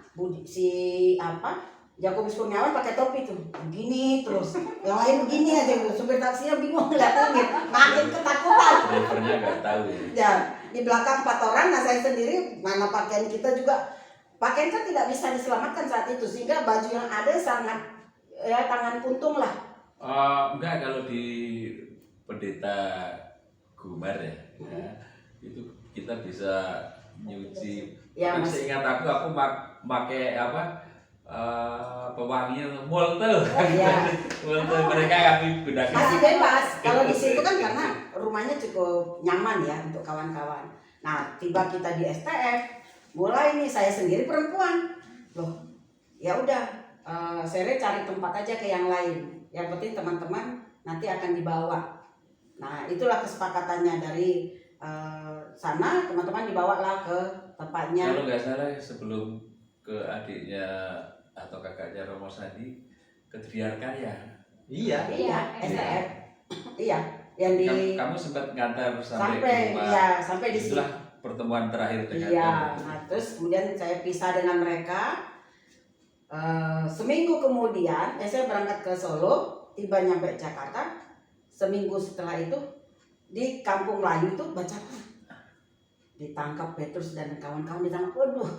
Jakobus Kurniawan pakai topi tuh, begini terus, yang lain begini aja, supir taksinya bingung ngeliatin, makin ketakutan. Drivernya nggak tahu ya. Ya, di belakang 4 orang, nah saya sendiri, mana pakaian kita juga, pakaian kan tidak bisa diselamatkan saat itu, sehingga baju yang ada sangat ya tangan puntung lah. Enggak, kalau di Pendeta Gumar ya, itu kita bisa nyuci. Ya, Kan seingat aku pakai pewangian Molto. Ya. Molto mereka kami gunakan. Masih bebas. Kalau di situ kan karena rumahnya cukup nyaman ya untuk kawan-kawan. Nah, tiba kita di STF, mulai nih saya sendiri perempuan. Loh, ya udah, saya cari tempat aja ke yang lain. Yang penting teman-teman nanti akan dibawa. Nah, itulah kesepakatannya dari sana, teman-teman dibawalah ke tempatnya. Kalau nggak salah sebelum ke adiknya atau kakaknya Romo Sandi ke Triarkaya. Iya. Iya, STF. Iya, yang di Kamu sempat ngantar sampai ke sampai rumah. ya sampai di sini. Itulah pertemuan terakhir dengan Iya, kamu. nah terus kemudian saya pisah dengan mereka. Seminggu kemudian, saya berangkat ke Solo, tiba nyampe Jakarta. Seminggu setelah itu di Kampung Melayu itu baca ditangkap Petrus dan kawan-kawan ditangkap. Waduh,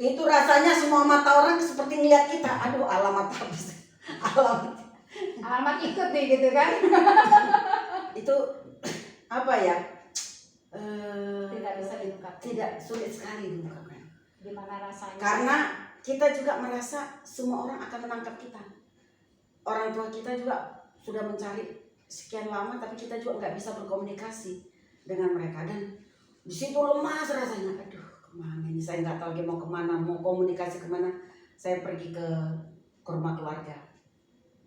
itu rasanya semua mata orang seperti ngeliat kita. Aduh, alamat habis, Alamat ikut nih gitu kan. itu apa ya? Tidak bisa diungkapkan. Tidak, sulit sekali diungkapkan. Gimana rasanya? Karena kita juga merasa semua orang akan menangkap kita. Orang tua kita juga sudah mencari sekian lama, tapi kita juga nggak bisa berkomunikasi dengan mereka. Dan di situ lemas rasanya. Aduh, kemana ini? Saya nggak tahu lagi mau kemana, mau komunikasi kemana. Saya pergi ke rumah keluarga.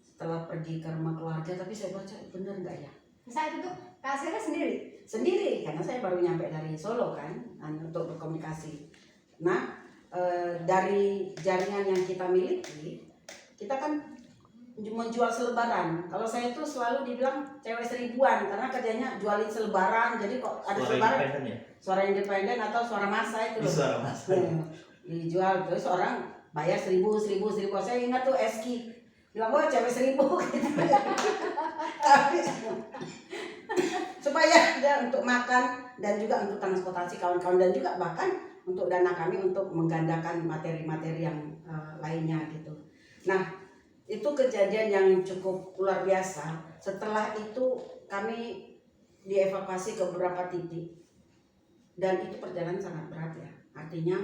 Setelah pergi ke rumah keluarga, tapi saya baca bener nggak ya? Saat itu Kak Sera sendiri? Sendiri, karena saya baru nyampe dari Solo kan, untuk berkomunikasi. Nah, dari jaringan yang kita miliki, kita kan menjual selebaran. Kalau saya itu selalu dibilang cewek seribuan karena kerjanya jualin selebaran. Jadi kok ada Suara selebaran, independen ya? suara independen atau suara massa itu Di loh. suara mas. Dijual terus orang bayar 1000. Saya ingat tuh Eski bilang wah cewek 1000 tapi supaya dia untuk makan dan juga untuk transportasi kawan-kawan dan juga bahkan untuk dana kami untuk menggandakan materi-materi yang lainnya gitu. Nah, itu kejadian yang cukup luar biasa. Setelah itu kami dievakuasi ke beberapa titik dan itu perjalanan sangat berat ya. Artinya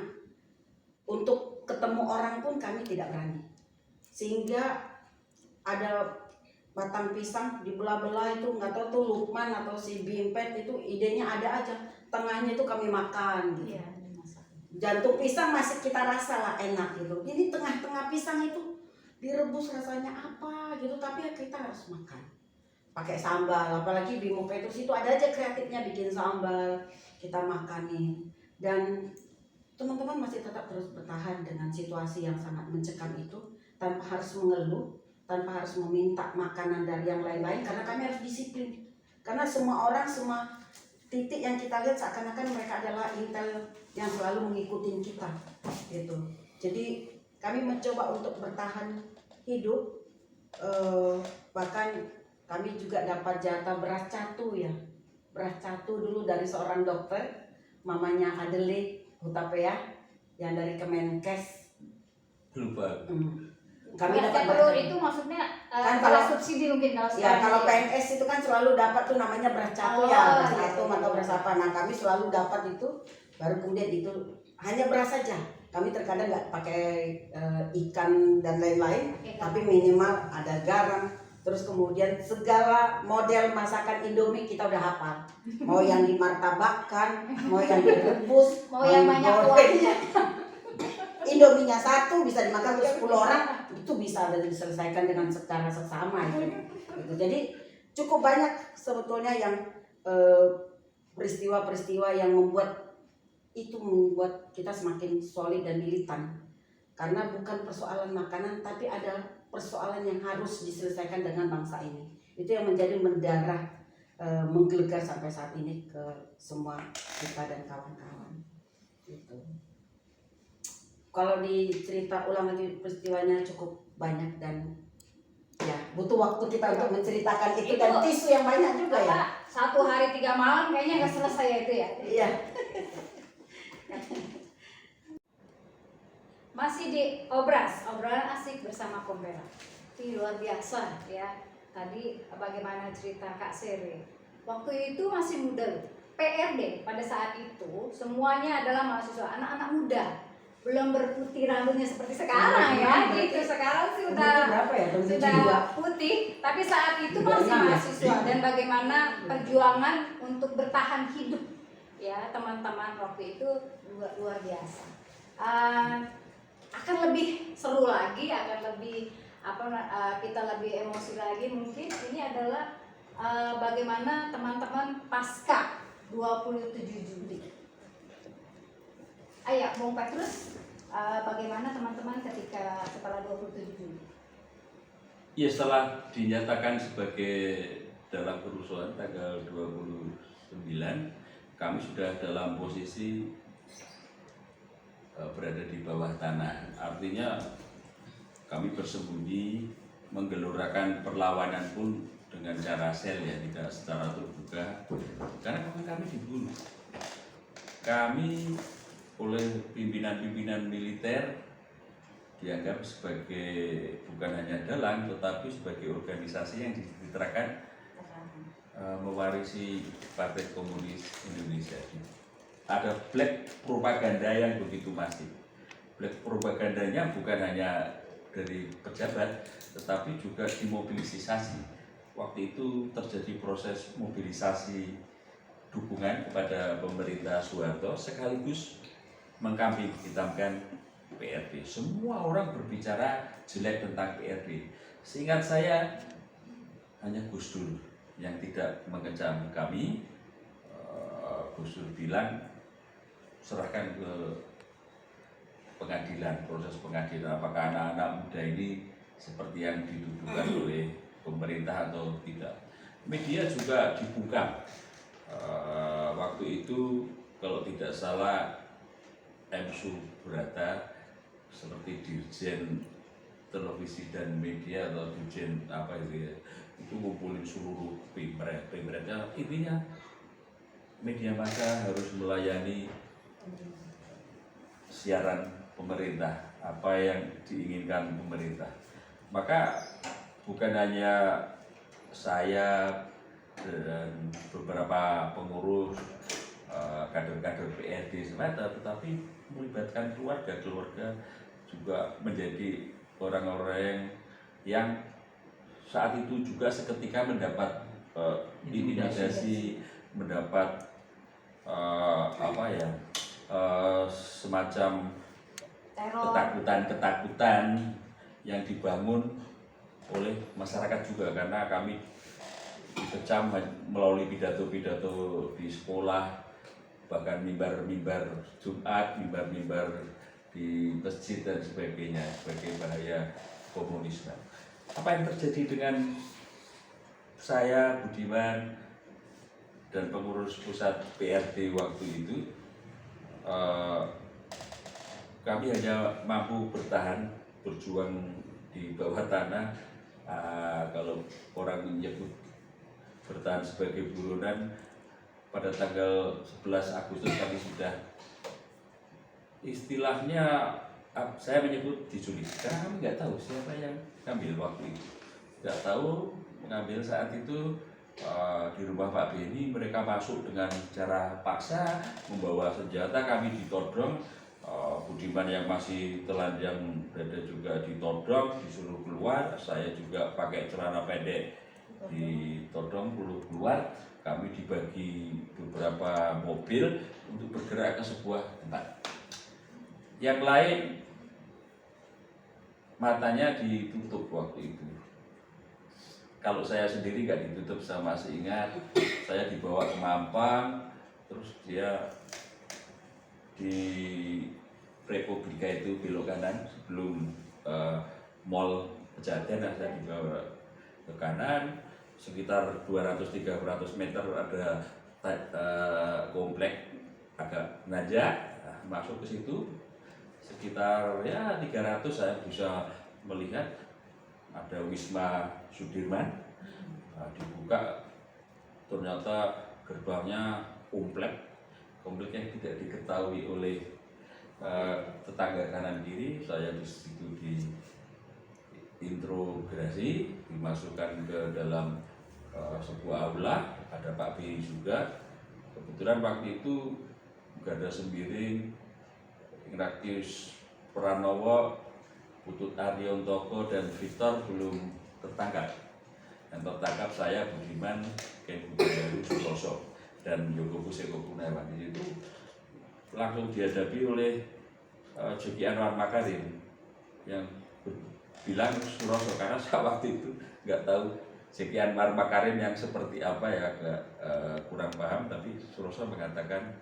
untuk ketemu orang pun kami tidak berani. Sehingga ada batang pisang dibelah-belah itu nggak tahu tuh Lukman atau si Bimpet itu idenya ada aja. Tengahnya itu kami makan gitu. Iya. Jantung pisang masih kita rasa lah enak gitu. Ini tengah-tengah pisang itu direbus rasanya apa gitu, tapi ya kita harus makan. Pakai sambal, apalagi Bimo Petrus itu ada aja kreatifnya bikin sambal, kita makanin. Dan teman-teman masih tetap terus bertahan dengan situasi yang sangat mencekam itu tanpa harus mengeluh, tanpa harus meminta makanan dari yang lain-lain karena kami harus disiplin. Karena semua orang, semua titik yang kita lihat seakan-akan mereka adalah intel yang selalu mengikuti kita gitu. Jadi kami mencoba untuk bertahan hidup, bahkan kami juga dapat jatah beras catu ya. Beras catu dulu dari seorang dokter, mamanya Adele Hutapea yang dari Kemenkes. Global. Kami Beras dapat telur beras itu maksudnya Kan kalau kalau- subsidi mungkin kalau ya, sekarang kalau ini. PNS itu kan selalu dapat tuh namanya beras catu Oh, ya, beras iya, atom iya. atau beras apa. Nah, kami selalu dapat itu, baru kemudian itu hanya beras saja. Kami terkadang nggak pakai ikan dan lain-lain, Oke, tapi minimal ada garam. Terus kemudian segala model masakan Indomie kita udah hafal. Mau yang dimartabakkan, mau yang direbus, Mau yang banyak kuahnya. Indominya satu bisa dimakan untuk 10 orang, itu bisa diselesaikan dengan secara seksama gitu. Jadi cukup banyak sebetulnya yang peristiwa-peristiwa yang membuat kita semakin solid dan militan. Karena bukan persoalan makanan, tapi ada persoalan yang harus diselesaikan dengan bangsa ini. Itu yang menjadi mendarah menggelegar sampai saat ini ke semua kita dan kawan-kawan. Gitu. Kalau dicerita ulang lagi peristiwanya cukup banyak dan ya butuh waktu kita untuk menceritakan itu dan tisu yang banyak juga ya. Apa, 1 hari 3 malam kayaknya nggak selesai ya itu ya. Iya. Masih di obrolan asik bersama Kompera. Ini luar biasa ya. Tadi bagaimana cerita Kak Seri. Waktu itu masih muda loh. PRD pada saat itu semuanya adalah mahasiswa, anak-anak muda. Belum berputih rambutnya seperti sekarang ya. Gitu sekarang sih Umur udah berapa ya? Tahun 72. sudah putih, tapi saat itu masih 26 ya? mahasiswa dan bagaimana perjuangan untuk bertahan hidup ya teman-teman waktu itu luar biasa. Akan lebih seru lagi, akan lebih kita lebih emosi lagi mungkin ini adalah bagaimana teman-teman pasca 27 Juli. Ayo, Bung Petrus, bagaimana teman-teman ketika setelah 27 Juli? Ya, setelah dinyatakan sebagai dalam kerusuhan tanggal 29, kami sudah dalam posisi berada di bawah tanah. Artinya kami bersembunyi, menggelorakan perlawanan pun dengan cara sel, ya, tidak secara terbuka, karena kami dibunuh. Kami oleh pimpinan-pimpinan militer dianggap sebagai bukan hanya dalang tetapi sebagai organisasi yang diterapkan mewarisi Partai Komunis Indonesia. Ada black propaganda yang begitu masif. Black propagandanya bukan hanya dari pejabat tetapi juga dimobilisasi. Waktu itu terjadi proses mobilisasi dukungan kepada pemerintah Soeharto sekaligus mengkambing hitamkan PRD. Semua orang berbicara jelek tentang PRD. Seingat saya hanya Gus Dur yang tidak mengecam kami. Gus Dur bilang serahkan ke pengadilan, proses pengadilan apakah anak-anak muda ini seperti yang dituduhkan oleh pemerintah atau tidak. Media juga dibungkam. Waktu itu kalau tidak salah M. Subrata seperti Dirjen Televisi dan Media atau Dirjen apa itu ya, itu ngumpulin seluruh pimretnya. Intinya media massa harus melayani siaran pemerintah, apa yang diinginkan pemerintah. Maka bukan hanya saya dan beberapa pengurus kader-kader PRD semata, tetapi melibatkan keluarga juga menjadi orang-orang yang saat itu juga seketika mendapat intimidasi, mendapat semacam ketakutan yang dibangun oleh masyarakat juga, karena kami dikecam melalui pidato-pidato di sekolah, bahkan mimbar-mimbar Jumat, mimbar-mimbar di masjid dan sebagainya sebagai bahaya komunisme. Apa yang terjadi dengan saya, Budiman, dan pengurus pusat PRD waktu itu, kami hanya mampu bertahan, berjuang di bawah tanah. Kalau orang menyebut bertahan sebagai buronan, pada tanggal 11 Agustus kami sudah istilahnya, saya menyebut diculik, karena kami nggak tahu siapa yang ngambil waktu itu, nggak tahu mengambil saat itu. Di rumah Pak Beni mereka masuk dengan cara paksa, membawa senjata, kami ditodong. Budiman yang masih telanjang dada juga ditodong, disuruh keluar. Saya juga pakai celana pendek ditodong, perlu keluar. Kami dibagi beberapa mobil untuk bergerak ke sebuah tempat. Yang lain matanya ditutup waktu itu. Kalau saya sendiri nggak ditutup, saya masih ingat. Saya dibawa ke Mampang, terus dia di Republika itu belok kanan sebelum Mall Pejaten. Saya dibawa ke kanan sekitar 200-300 meter ada komplek agak nanjak. Masuk ke situ sekitar 300 saya bisa melihat ada Wisma Sudirman. Dibuka, ternyata gerbangnya komplek yang tidak diketahui oleh tetangga kanan kiri. Saya di situ diinterogasi, dimasukkan ke dalam sebuah aula. Ada Pak B juga. Kebetulan waktu itu Garda Sembiring, Ignatius Pranowo, Putut Aryontoko, dan Victor belum tertangkap. Yang tertangkap saya, Budiman, Ken Budiman Sutoso, dan Yoko Buseko Gunawan. Di situ langsung dihadapi oleh Joki Anwar Makarim yang bilang Suroso, karena saya waktu itu nggak tahu Zeki Anwar Makarim yang seperti apa ya, agak kurang paham, tapi Suroso mengatakan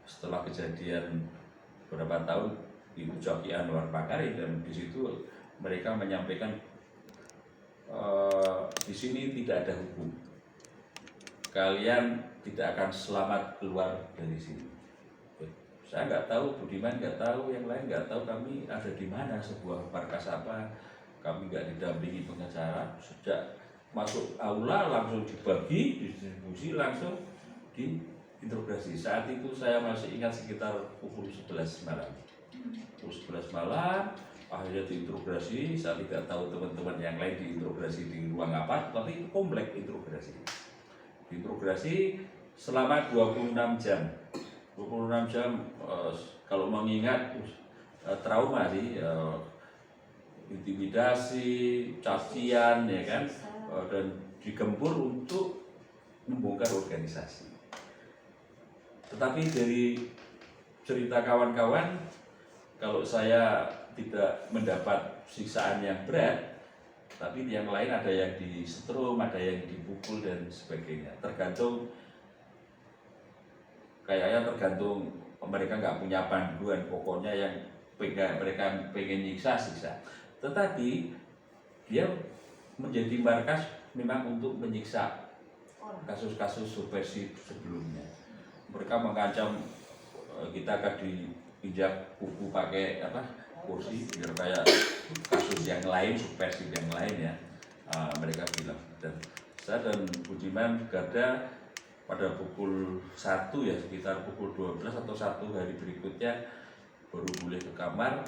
setelah kejadian beberapa tahun itu Zeki Anwar Makarim, dan di situ mereka menyampaikan di sini tidak ada hukum, kalian tidak akan selamat keluar dari sini. Saya nggak tahu, Budiman nggak tahu, yang lain nggak tahu kami ada di mana, sebuah markas apa. Kami nggak didampingi pengacara, sejak masuk aula langsung dibagi, distribusi, langsung diinterogasi. Saat itu saya masih ingat sekitar pukul 11 malam. Pukul 11 malam, akhirnya diinterogasi. Saya tidak tahu teman-teman yang lain diinterogasi di ruang apa, tapi itu komplek interogasi. Diinterogasi selama 26 jam. 26 jam, kalau mengingat trauma sih, intimidasi, cacian, ya kan, dan digempur untuk membongkar organisasi. Tetapi dari cerita kawan-kawan, kalau saya tidak mendapat siksaan yang berat, tapi yang lain ada yang disetrum, ada yang dipukul dan sebagainya. Kayaknya tergantung mereka nggak punya panduan, pokoknya yang mereka pengen nyiksa. Tetapi dia menjadi markas memang untuk menyiksa kasus-kasus subversif sebelumnya. Mereka mengancam kita akan diinjak kuku pakai kursi, biar kayak kasus yang lain, subversif yang lain ya. Mereka bilang, dan saya dan Budiman Garda pada pukul 1 ya, sekitar pukul 12 atau 1 hari berikutnya baru boleh ke kamar.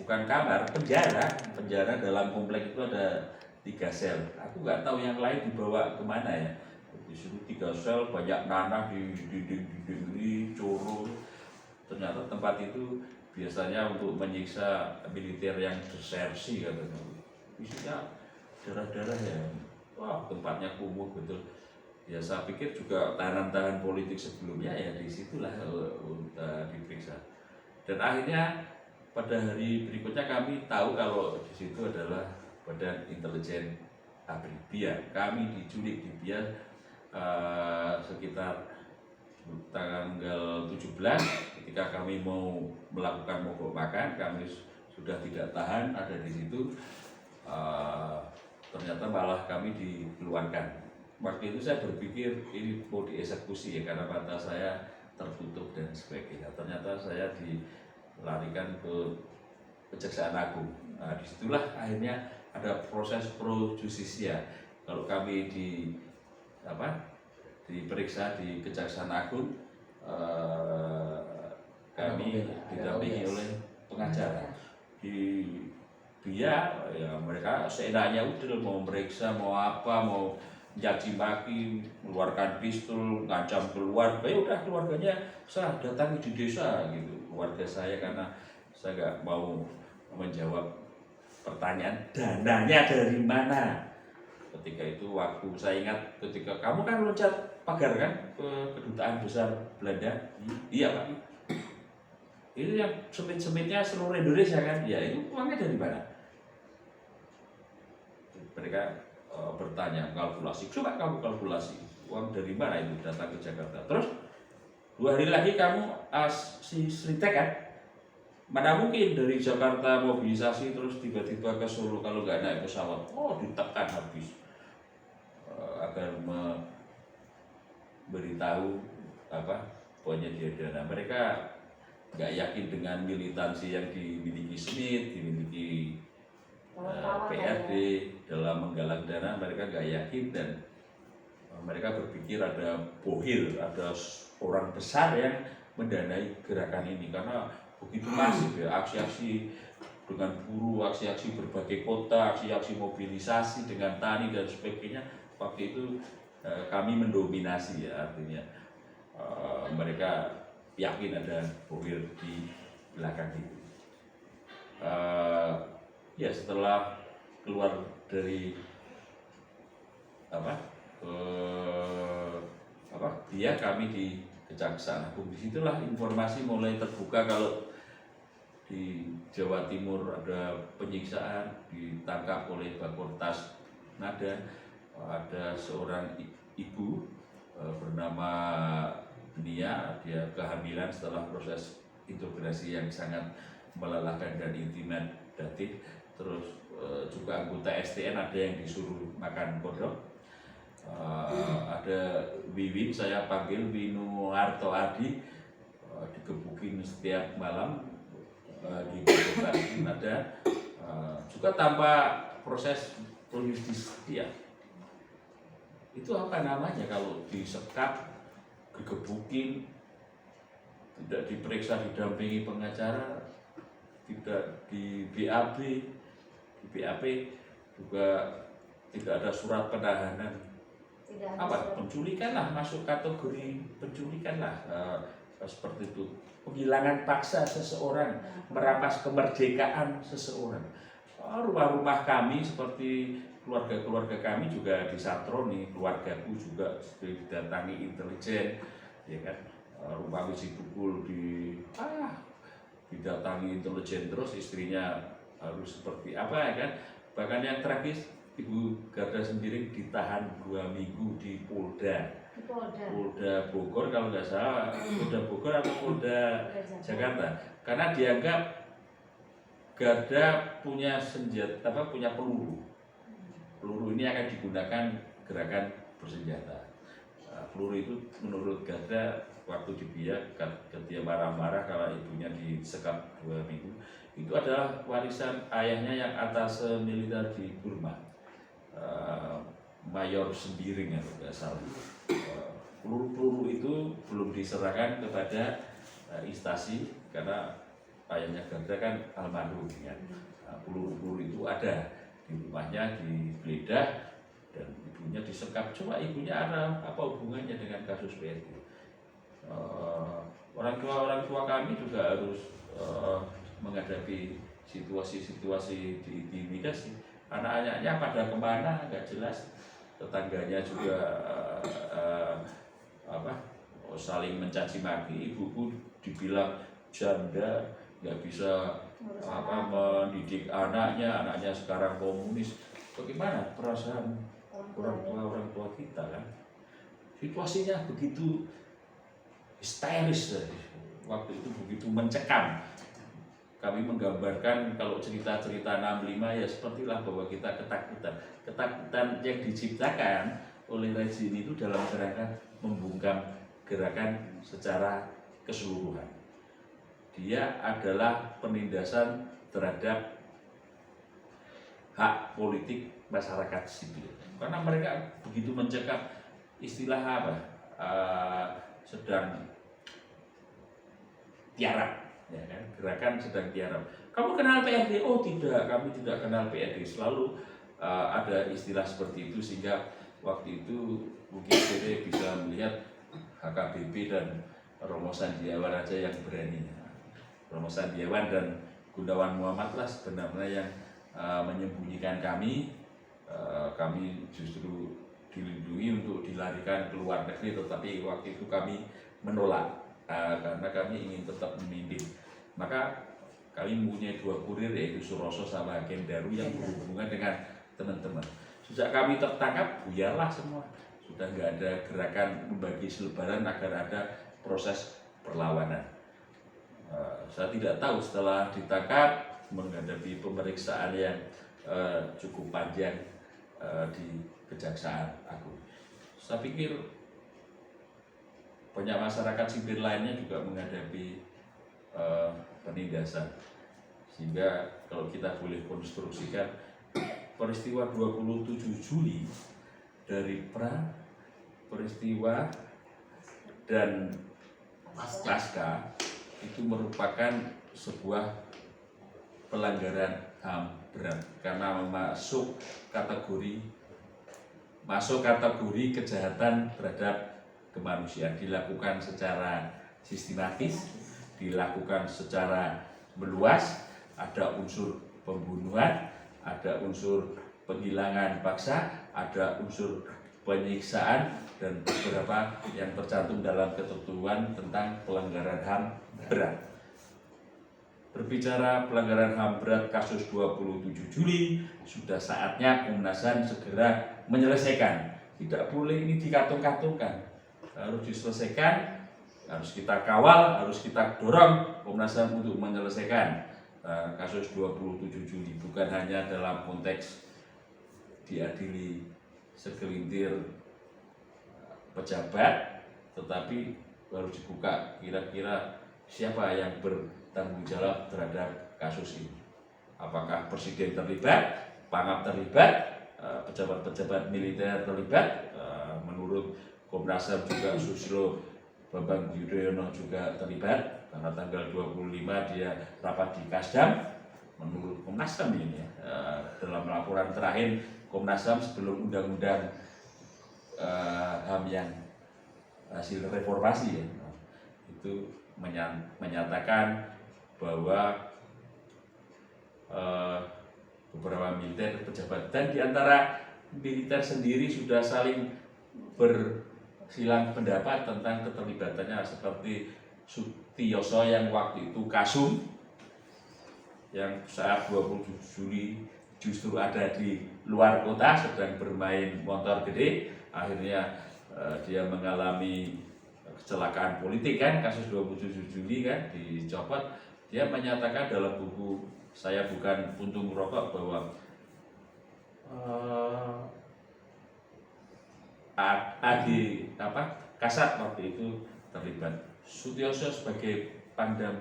Bukan kamar, penjara dalam komplek itu ada 3 sel. Aku nggak tahu yang lain dibawa kemana ya. Disuruh 3 sel, banyak nanah di dinding-dinding ini, coro. Ternyata tempat itu biasanya untuk menyiksa militer yang desersi katanya. Isinya darah-darah ya. Wah, tempatnya kumuh betul. Ya saya pikir juga tahanan-tahanan politik sebelumnya ya disitulah diperiksa. Dan akhirnya pada hari berikutnya kami tahu kalau di situ adalah Badan Intelijen ABRI BIA. Kami diculik di BIA sekitar tanggal 17, ketika kami mau melakukan mogok makan, kami sudah tidak tahan ada di situ. Ternyata malah kami dikeluarkan. Waktu itu saya berpikir ini mau dieksekusi ya, karena mata saya tertutup dan sebagainya. Ternyata saya dilarikan ke Kejaksaan Agung. Nah, disitulah akhirnya ada proses pro justisia. Kalau kami diperiksa di Kejaksaan Agung, kami didampingi oleh pengacara. Di dia ya mereka seenaknya udah mau meriksa, mau apa, mau caci maki, mengeluarkan pistol, ngancam keluarga. Ya udah, keluarganya saya datangi di desa gitu, keluarga saya, karena saya nggak mau menjawab pertanyaan dananya dari mana. Ketika itu waktu saya ingat ketika kamu kan loncat pagar kan ke kedutaan besar Belanda. Iya Pak. Itu yang semit-semitnya seluruh Indonesia kan? Ya itu uangnya dari mana? Mereka bertanya, kalkulasi, coba kamu kalkulasi uang dari mana itu datang ke Jakarta. Terus 2 hari lagi kamu si Sritek kan, mana mungkin dari Jakarta mobilisasi terus tiba-tiba ke Solo kalau nggak naik pesawat. Oh, ditekan habis agar memberitahu pokoknya dia dana. Mereka nggak yakin dengan militansi yang dimiliki Smith, dimiliki PRD dalam menggalang dana. Mereka nggak yakin, dan mereka berpikir ada bohir, ada orang besar yang mendanai gerakan ini, karena begitu masif ya aksi-aksi dengan buruh, aksi-aksi berbagai kota, aksi-aksi mobilisasi dengan tani dan sebagainya. Waktu itu kami mendominasi ya, artinya mereka yakin ada bohir di belakang itu. Ya setelah keluar dari dia, kami di Kejaksaan Agung. Disitulah informasi mulai terbuka kalau di Jawa Timur ada penyiksaan, ditangkap oleh Bakortas Nada. Ada seorang ibu bernama Nia, dia kehamilan setelah proses integrasi yang sangat melelahkan dan intimidatif. Terus juga anggota STN ada yang disuruh makan kodok. Ada Wiwin, saya panggil Winu Arto Adi, digebukin setiap malam di Bakortas Nada, juga tanpa proses justisia. Itu apa namanya kalau disekap, digebukin, tidak diperiksa didampingi pengacara, tidak di BAP, juga tidak ada surat penahanan. Tidak ada Apa? surat. Penculikan lah, masuk kategori penculikan lah, seperti itu. Penghilangan paksa seseorang, merampas kemerdekaan seseorang. Rumah-rumah kami seperti keluarga-keluarga kami juga disatroni, keluargaku juga didatangi intelijen, ya kan. Rumah Wisi Tukul didatangi intelijen terus, istrinya harus seperti apa, ya kan. Bahkan yang tragis, Ibu Garda sendiri ditahan 2 minggu di Polda Bogor kalau nggak salah, Polda Bogor atau Polda Jakarta, karena dianggap Garda punya senjata, punya peluru. Peluru ini akan digunakan gerakan bersenjata. Peluru itu menurut Garda waktu dibiak ketika marah-marah kalau ibunya disekap 2 minggu, itu adalah warisan ayahnya yang atas militer di Burma, Mayor Sembiring ya kalau nggak salah. Peluru-peluru itu belum diserahkan kepada instasi karena ayahnya Garda kan almarhum ya. Peluru-peluru itu ada di rumahnya, digeledah, dan ibunya disekap. Coba ibunya ada apa hubungannya dengan kasus PSI? Orang tua kami juga harus menghadapi situasi-situasi diintimidasi. Anak-anaknya pada kemana nggak jelas. Tetangganya juga saling mencaci maki. Ibuku dibilang janda, nggak bisa mendidik anaknya sekarang komunis. Bagaimana perasaan orang tua kita kan? Situasinya begitu histeris, waktu itu begitu mencekam. Kami menggambarkan kalau cerita-cerita 65 ya sepertilah bahwa kita ketakutan yang diciptakan oleh rezim itu dalam kerangka membungkam gerakan secara keseluruhan. Dia adalah penindasan terhadap hak politik masyarakat sipil, karena mereka begitu mencekam, istilah sedang tiarap, ya kan? Gerakan sedang tiarap. Kamu kenal PRD? Oh tidak, kami tidak kenal PRD. Selalu ada istilah seperti itu, sehingga waktu itu mungkin saya bisa melihat HKBP dan Romo Sandiawan aja yang berani. Romo Sandiawan dan Gunawan Muhammad lah sebenarnya yang menyembunyikan kami. Kami justru dilindungi untuk dilarikan ke luar negeri, tetapi waktu itu kami menolak karena kami ingin tetap memimpin. Maka kami mempunyai 2 kurir, yaitu Suroso sama Gendaru yang berhubungan dengan teman-teman. Sejak kami tertangkap, buyarlah semua. Sudah nggak ada gerakan membagi selebaran agar ada proses perlawanan. Saya tidak tahu setelah ditangkap menghadapi pemeriksaan yang cukup panjang di Kejaksaan Agung. Saya pikir banyak masyarakat sipil lainnya juga menghadapi penindasan. Sehingga kalau kita boleh konstruksikan peristiwa 27 Juli dari peristiwa dan pasca itu merupakan sebuah pelanggaran HAM berat karena masuk kategori kejahatan terhadap kemanusiaan, dilakukan secara sistematis, dilakukan secara meluas, ada unsur pembunuhan, ada unsur penghilangan paksa, ada unsur penyiksaan, dan beberapa yang tercantum dalam ketentuan tentang pelanggaran HAM berat. berbicara pelanggaran HAM berat kasus 27 Juli, sudah saatnya Komnas HAM segera menyelesaikan. Tidak boleh ini dikatung-katungkan, harus diselesaikan, harus kita kawal, harus kita dorong Komnas HAM untuk menyelesaikan kasus 27 Juli, bukan hanya dalam konteks diadili segelintir pejabat, tetapi harus dibuka kira-kira siapa yang bertanggung jawab terhadap kasus ini. Apakah Presiden terlibat, Pangap terlibat, pejabat-pejabat militer terlibat, menurut Komnas HAM juga Susilo Bambang Yudhoyono juga terlibat karena tanggal 25 dia rapat di Kasdam. Menurut Komnas HAM ini dalam laporan terakhir Komnas HAM sebelum undang-undang HAM yang hasil reformasi itu menyatakan bahwa beberapa militer pejabat dan diantara militer sendiri sudah saling bersilang pendapat tentang keterlibatannya, seperti Sutioso yang waktu itu Kasum yang saat 27 Juli justru ada di luar kota sedang bermain motor gede, akhirnya dia mengalami kecelakaan politik kan, kasus 27 Juli kan dicopot. Dia menyatakan dalam buku Saya Bukan Puntung Rokok bahwa Kasat waktu itu terlibat. Sutioso sebagai Pangdam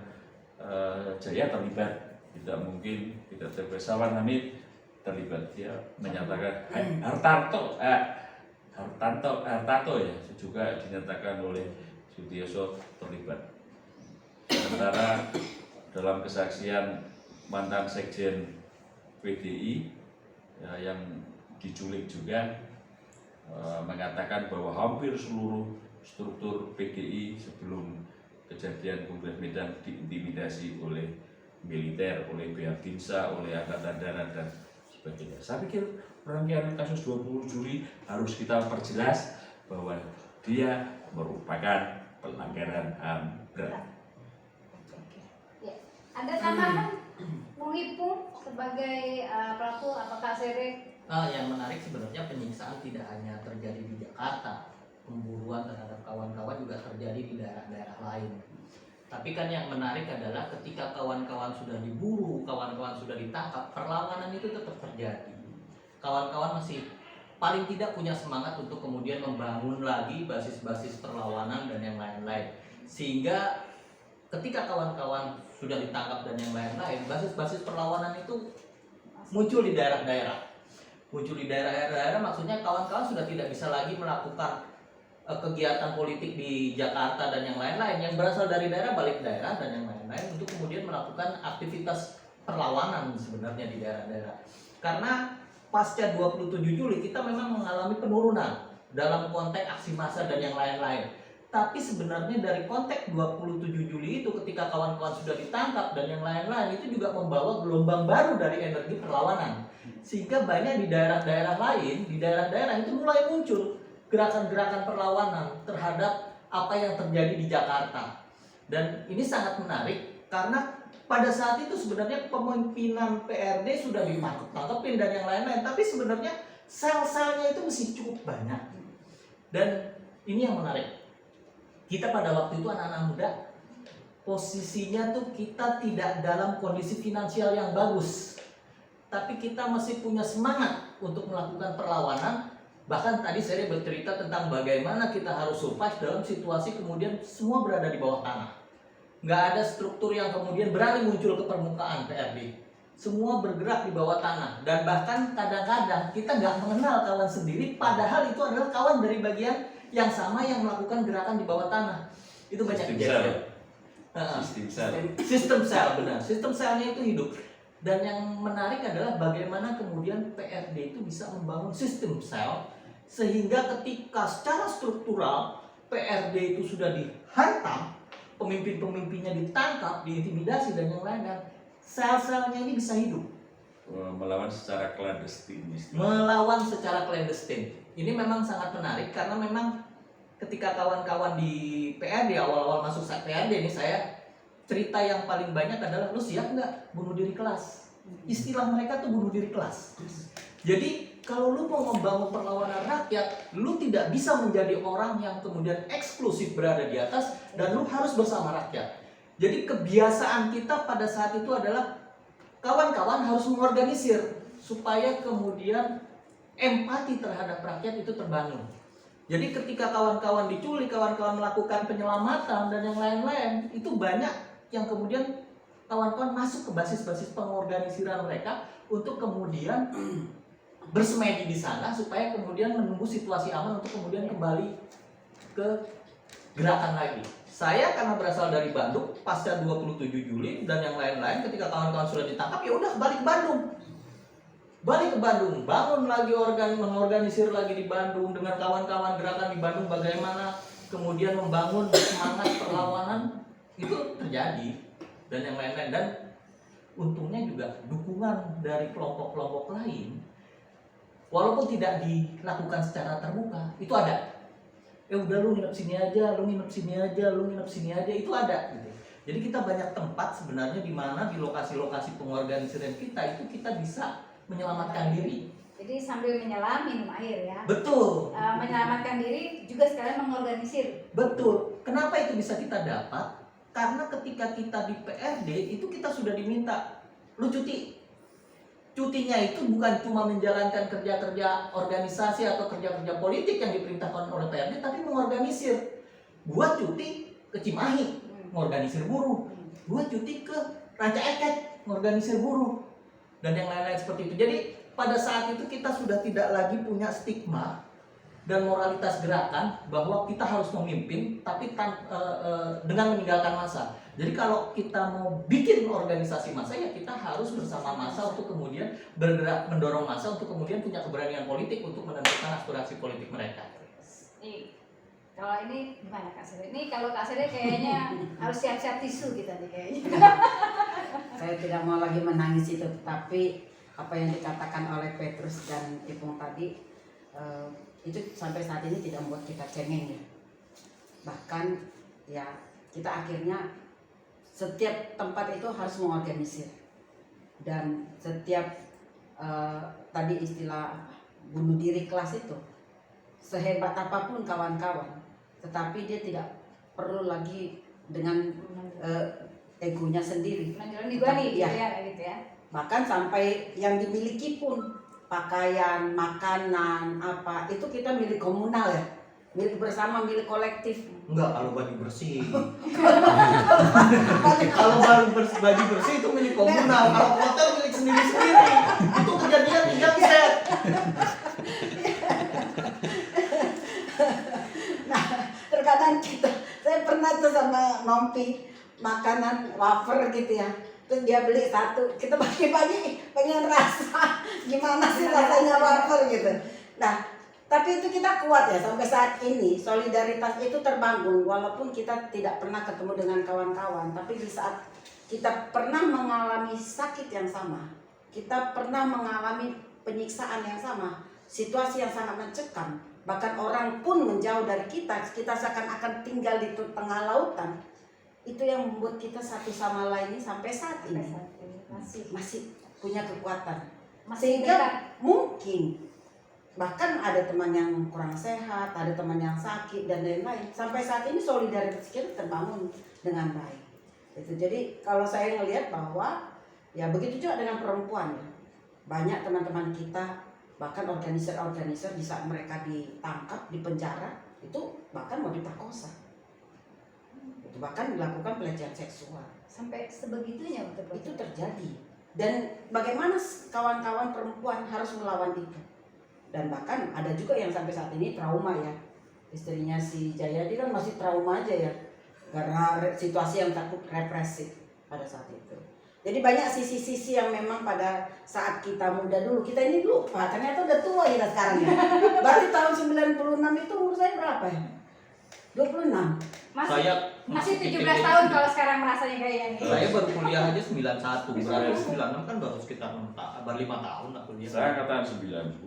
Jaya terlibat, tidak mungkin tidak terlibat. Sawan Hamid terlibat. Dia menyatakan Hartanto ya juga dinyatakan oleh Sutioso terlibat. Sementara dalam kesaksian mantan sekjen PDI yang diculik juga mengatakan bahwa hampir seluruh struktur PDI sebelum kejadian Kongres Medan diintimidasi oleh militer, oleh Babinsa, oleh Angkatan Darat dan sebagainya. Saya pikir rangkaian kasus 20 Juli harus kita perjelas bahwa dia merupakan pelanggaran HAM berat. Ya. Ada tambahan, Bung Ipung sebagai pelaku apakah Sere? Yang menarik sebenarnya penyiksaan tidak hanya terjadi di Jakarta, pemburuan terhadap kawan-kawan juga terjadi di daerah-daerah lain. Tapi kan yang menarik adalah ketika kawan-kawan sudah diburu, kawan-kawan sudah ditangkap, perlawanan itu tetap terjadi. Kawan-kawan masih paling tidak punya semangat untuk kemudian membangun lagi basis-basis perlawanan dan yang lain-lain. Sehingga ketika kawan-kawan sudah ditangkap dan yang lain-lain, basis-basis perlawanan itu muncul di daerah-daerah. Muncul di daerah-daerah maksudnya kawan-kawan sudah tidak bisa lagi melakukan kegiatan politik di Jakarta dan yang lain-lain, yang berasal dari daerah balik daerah dan yang lain-lain untuk kemudian melakukan aktivitas perlawanan sebenarnya di daerah-daerah. Karena pasca 27 Juli kita memang mengalami penurunan dalam konteks aksi massa dan yang lain-lain. Tapi sebenarnya dari konteks 27 Juli itu ketika kawan-kawan sudah ditangkap dan yang lain-lain itu juga membawa gelombang baru dari energi perlawanan. Sehingga banyak di daerah-daerah lain, di daerah-daerah itu mulai muncul gerakan-gerakan perlawanan terhadap apa yang terjadi di Jakarta. Dan ini sangat menarik karena pada saat itu sebenarnya pemimpinan PRD sudah ditangkapin dan yang lain-lain, tapi sebenarnya sel-selnya itu masih cukup banyak. Dan ini yang menarik. Kita pada waktu itu anak-anak muda, posisinya tuh kita tidak dalam kondisi finansial yang bagus. Tapi kita masih punya semangat untuk melakukan perlawanan. Bahkan tadi saya bercerita tentang bagaimana kita harus survive dalam situasi kemudian semua berada di bawah tanah. Nggak ada struktur yang kemudian berani muncul ke permukaan PRD. Semua bergerak di bawah tanah. Dan bahkan kadang-kadang kita nggak mengenal kawan sendiri, padahal itu adalah kawan dari bagian yang sama yang melakukan gerakan di bawah tanah. Itu banyak kejadian. Sistem sel, benar. Sistem selnya itu hidup. Dan yang menarik adalah bagaimana kemudian PRD itu bisa membangun sistem sel sehingga ketika secara struktural PRD itu sudah dihantam, pemimpin-pemimpinnya ditangkap, diintimidasi dan yang lain-lain, sel-selnya ini bisa hidup. Melawan secara clandestine. Melawan secara clandestine. Ini memang sangat menarik karena memang ketika kawan-kawan di PRD awal-awal masuk PRD ini saya cerita yang paling banyak adalah lu siap nggak bunuh diri kelas. Istilah mereka tuh bunuh diri kelas. Jadi kalau lu mau membangun perlawanan rakyat, lu tidak bisa menjadi orang yang kemudian eksklusif berada di atas dan lu harus bersama rakyat. Jadi kebiasaan kita pada saat itu adalah kawan-kawan harus mengorganisir supaya kemudian empati terhadap rakyat itu terbangun. Jadi ketika kawan-kawan diculik, kawan-kawan melakukan penyelamatan dan yang lain-lain, itu banyak yang kemudian kawan-kawan masuk ke basis-basis pengorganisiran mereka untuk kemudian bersemedi di sana supaya kemudian menunggu situasi aman untuk kemudian kembali ke gerakan lagi. Saya karena berasal dari Bandung, pasca 27 Juli dan yang lain-lain, ketika kawan-kawan sudah ditangkap, ya udah balik ke Bandung. Balik ke Bandung, bangun lagi mengorganisir lagi di Bandung dengan kawan-kawan gerakan di Bandung, bagaimana kemudian membangun semangat perlawanan itu terjadi dan yang lain-lain. Dan untungnya juga dukungan dari kelompok-kelompok lain, walaupun tidak dilakukan secara terbuka, itu ada. Udah lu nginep sini aja, lu nginep sini aja, lu nginep sini aja, itu ada gitu. Jadi kita banyak tempat sebenarnya di mana di lokasi-lokasi pengorganisiran kita itu kita bisa menyelamatkan diri. Jadi sambil menyelam minum air ya. Betul. Menyelamatkan diri juga sekalian mengorganisir. Betul. Kenapa itu bisa kita dapat? Karena ketika kita di PRD itu kita sudah diminta lu cuti. Cutinya itu bukan cuma menjalankan kerja-kerja organisasi atau kerja-kerja politik yang diperintahkan oleh PRD, tapi mengorganisir. Gua cuti ke Cimahi, mengorganisir buruh. Gua cuti ke Ranca Ekek, mengorganisir buruh. Dan yang lain-lain seperti itu. Jadi pada saat itu kita sudah tidak lagi punya stigma dan moralitas gerakan bahwa kita harus memimpin tapi dengan meninggalkan massa. Jadi kalau kita mau bikin organisasi massa, ya kita harus bersama massa untuk kemudian bergerak mendorong massa untuk kemudian punya keberanian politik untuk menentukan aspirasi politik mereka. Kalau ini gimana Kak Seri? Ini kalau Kak Seri kayaknya harus siap-siap tisu kita nih kayaknya. Saya tidak mau lagi menangis itu, tapi apa yang dikatakan oleh Petrus dan Ipung tadi itu sampai saat ini tidak membuat kita cengeng ya. Bahkan ya kita akhirnya setiap tempat itu harus mengorganisir dan setiap tadi istilah bunuh diri kelas itu, sehebat apapun kawan-kawan, tetapi dia tidak perlu lagi dengan egonya sendiri. Menjalani gua nih, Ya. gitu ya. Bahkan sampai yang dimiliki pun pakaian, makanan, apa itu kita milik komunal ya, milik bersama, milik kolektif. Enggak, kalau baju bersih. Kalau baju bersih itu milik komunal, kalau hotel milik sendiri-sendiri. Itu kejadian 3 set. Nah, terkadang saya pernah tuh sama Nompi makanan wafer gitu ya, terus dia beli satu, kita pagi-pagi pengen rasa gimana sih rasanya wafer gitu. Nah, tapi itu kita kuat ya sampai saat ini, solidaritas itu terbangun walaupun kita tidak pernah ketemu dengan kawan-kawan, tapi di saat kita pernah mengalami sakit yang sama, kita pernah mengalami penyiksaan yang sama, situasi yang sangat mencekam, bahkan orang pun menjauh dari kita seakan-akan tinggal di tengah lautan. Itu yang membuat kita satu sama lain ini sampai saat ini masih punya kekuatan. Sehingga mungkin bahkan ada teman yang kurang sehat, ada teman yang sakit dan lain-lain. Sampai saat ini solidaritas kita terbangun dengan baik. Itu. Jadi kalau saya ngelihat bahwa ya begitu juga dengan perempuan ya. Banyak teman-teman kita bahkan organizer-organizer di saat mereka ditangkap, dipenjara, itu bahkan mau diperkosa. Bahkan dilakukan pelecehan seksual Sampai sebegitunya betul. itu terjadi. Dan bagaimana kawan-kawan perempuan harus melawan itu. Dan bahkan ada juga yang sampai saat ini trauma ya. Istrinya si Jayadi kan masih trauma aja ya, karena situasi yang takut represif pada saat itu. Jadi banyak sisi-sisi yang memang pada saat kita muda dulu, kita ini lupa, ternyata udah tua kita sekarang ya. Berarti tahun 96 itu umur saya berapa ya? 26. Masih 17 tahun kalau sekarang merasanya kayak ini. Saya baru kuliah aja 91, berarti 96 kan baru sekitar 5 tahun lah kuliah. Saya katakan 90.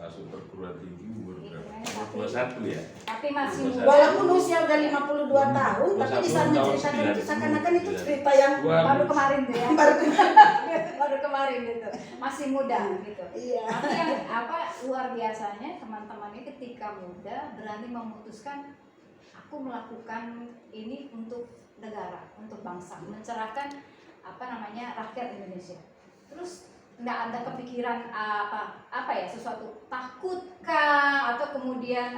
masuk perguruan tinggi umur Iya, berapa? 21 ya. Tapi masih muda. Walaupun usia udah 52 tahun, tapi di sana menceritakan itu seakan-akan itu cerita yang Baru kemarin tuh ya. baru Baru kemarin gitu. Masih muda gitu. Iya. Tapi yang luar biasanya teman-teman ini ketika muda berani memutuskan aku melakukan ini untuk negara, untuk bangsa, mencerahkan rakyat Indonesia. Terus nggak ada kepikiran apa ya, sesuatu takutkah atau kemudian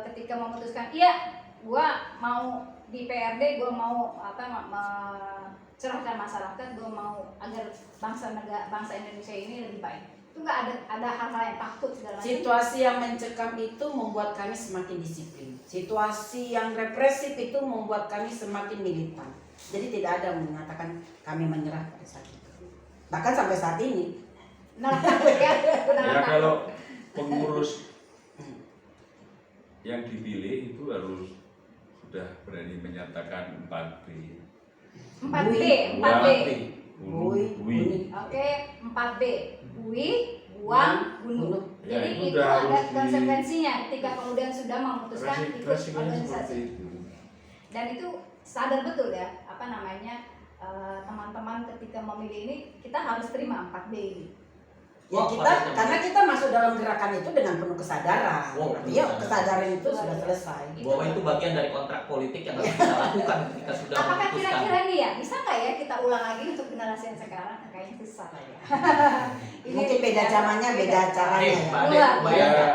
ketika memutuskan iya gua mau di PRD, gua mau mencerahkan masyarakat, gua mau agar bangsa Indonesia ini lebih baik, itu nggak ada hal-hal yang takut segala macam. Situasi yang mencekam itu membuat kami semakin disiplin. Situasi yang represif itu membuat kami semakin militan. Jadi tidak ada yang mengatakan kami menyerah pada saat itu. Bahkan sampai saat ini. Benar takut ya, benar Ya takut. kalau pengurus yang dipilih itu harus sudah berani menyatakan 4B. 4B, 4B. Bui, Bui. Oke, 4B. Bui, buang, bunuh. Ya, Jadi itu itu udah ada harus konsekuensinya ketika kemudian sudah memutuskan ikut Resikonya seperti organisasi. itu. Dan itu sadar betul ya, teman-teman ketika memilih ini kita harus terima 4B ini. Ya karena kita masuk dalam gerakan itu dengan penuh kesadaran. Oh, Artinya kesadaran itu sudah selesai. Bahwa itu bagian dari kontrak politik yang harus kita lakukan ketika sudah Apakah memutuskan. kira-kira nih ya, bisa nggak ya kita ulang lagi untuk generasi yang sekarang? Kayaknya susah lah ya. Ini Mungkin beda zamannya, beda caranya ya. Pak Ade, Luar. bayangkan. Ya,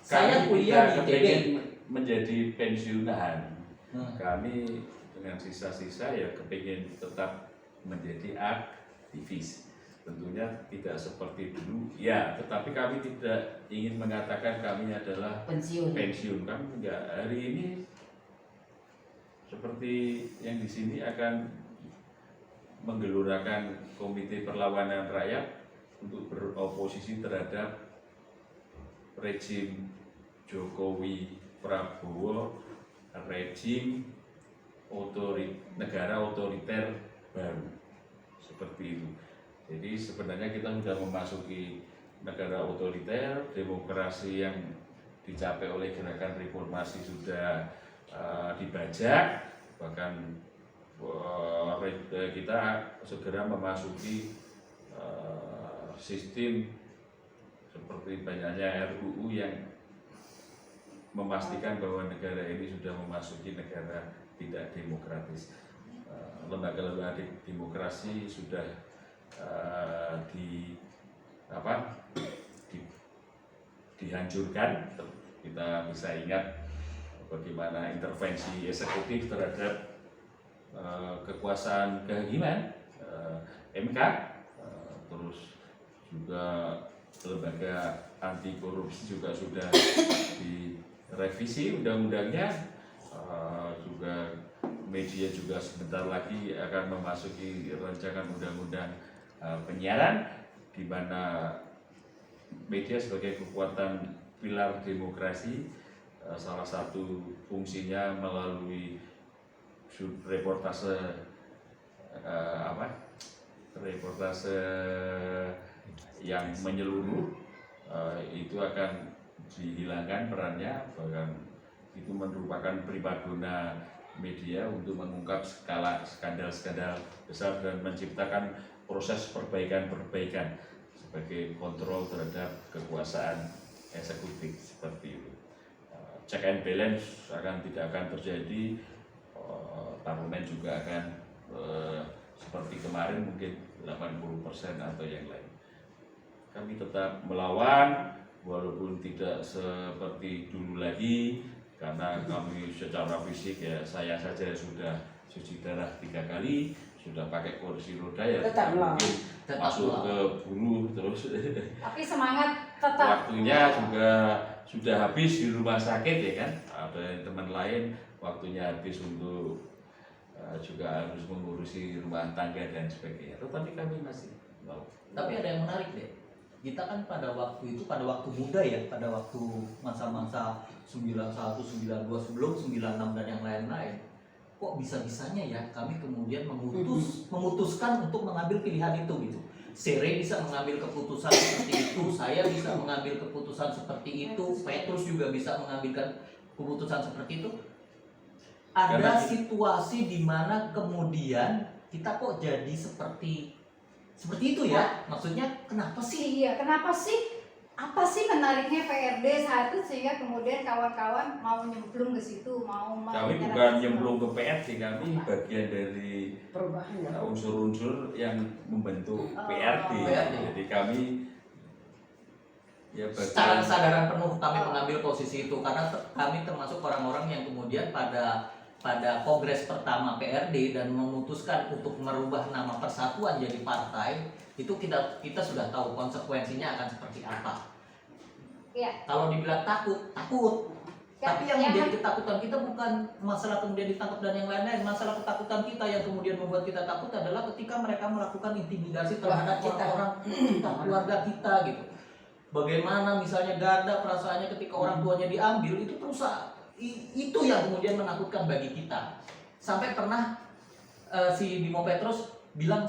Saya kami kuliah di tidak ITB. kepingin menjadi pensiunan. Hmm. Kami dengan sisa-sisa ya kepingin tetap menjadi aktivis. Tentunya tidak seperti dulu, ya. Tetapi kami tidak ingin mengatakan kami adalah Pensiun. Kami enggak. Hari ini seperti yang di sini akan menggelurakan Komite Perlawanan Rakyat untuk beroposisi terhadap rejim Jokowi Prabowo, rejim negara otoriter baru seperti itu. Jadi sebenarnya kita sudah memasuki negara otoriter, demokrasi yang dicapai oleh gerakan reformasi sudah dibajak, bahkan kita segera memasuki sistem seperti banyaknya RUU yang memastikan bahwa negara ini sudah memasuki negara tidak demokratis. Lembaga-lembaga demokrasi sudah dihancurkan. Kita bisa ingat bagaimana intervensi eksekutif terhadap kekuasaan kehakiman MK, terus juga lembaga anti korupsi juga sudah direvisi undang-undangnya, juga media juga sebentar lagi akan memasuki rancangan undang-undang penyiaran, di mana media sebagai kekuatan pilar demokrasi, salah satu fungsinya melalui reportase yang menyeluruh, itu akan dihilangkan perannya, bahkan itu merupakan primadona media untuk mengungkap skandal-skandal besar dan menciptakan proses perbaikan-perbaikan sebagai kontrol terhadap kekuasaan eksekutif seperti itu. Check and balance tidak akan terjadi, parlemen juga akan seperti kemarin mungkin 80% atau yang lain. Kami tetap melawan walaupun tidak seperti dulu lagi, karena kami secara fisik ya saya saja sudah cuci darah 3 kali, sudah pakai kursi roda ya, Tetap melawan. mungkin masuk ke buruh terus. Tapi semangat tetap. Waktunya juga sudah habis di rumah sakit ya kan, ada teman lain waktunya habis untuk juga harus mengurusi rumah tangga dan sebagainya, tetapi kami masih mau. Tapi ada yang menarik deh. Kita kan pada waktu itu, pada waktu muda ya, pada waktu masa-masa 91, 92 sebelum 96 dan yang lain-lain, kok bisa-bisanya ya kami kemudian memutuskan untuk mengambil pilihan itu gitu. Sere bisa mengambil keputusan seperti itu, saya bisa mengambil keputusan seperti itu, Petrus juga bisa mengambilkan keputusan seperti itu. Ada situasi di mana kemudian kita kok jadi seperti itu ya? Maksudnya kenapa sih? Iya, kenapa sih? Apa sih menariknya PRD saat itu sehingga kemudian kawan-kawan mau nyemplung ke situ, mau Kami menyerahkan bukan semua? nyemplung ke PRD, kami bagian dari Perubahan ya. unsur-unsur yang membentuk Oh. PRD. PRD. Jadi kami ya Secara bagian kesadaran penuh kami mengambil posisi itu karena kami termasuk orang-orang yang kemudian pada kongres pertama PRD dan memutuskan untuk merubah nama persatuan jadi partai, itu kita sudah tahu konsekuensinya akan seperti apa. Iya. Kalau dibilang takut. Tapi yang menjadi ketakutan kita bukan masalah kemudian ditangkap dan yang lain-lain. Masalah ketakutan kita yang kemudian membuat kita takut adalah ketika mereka melakukan intimidasi terhadap orang-orang kita, keluarga kita gitu. Bagaimana misalnya Garda perasaannya ketika orang tuanya diambil, itu terus itu yang kemudian menakutkan bagi kita. Sampai pernah si Bimo Petrus dan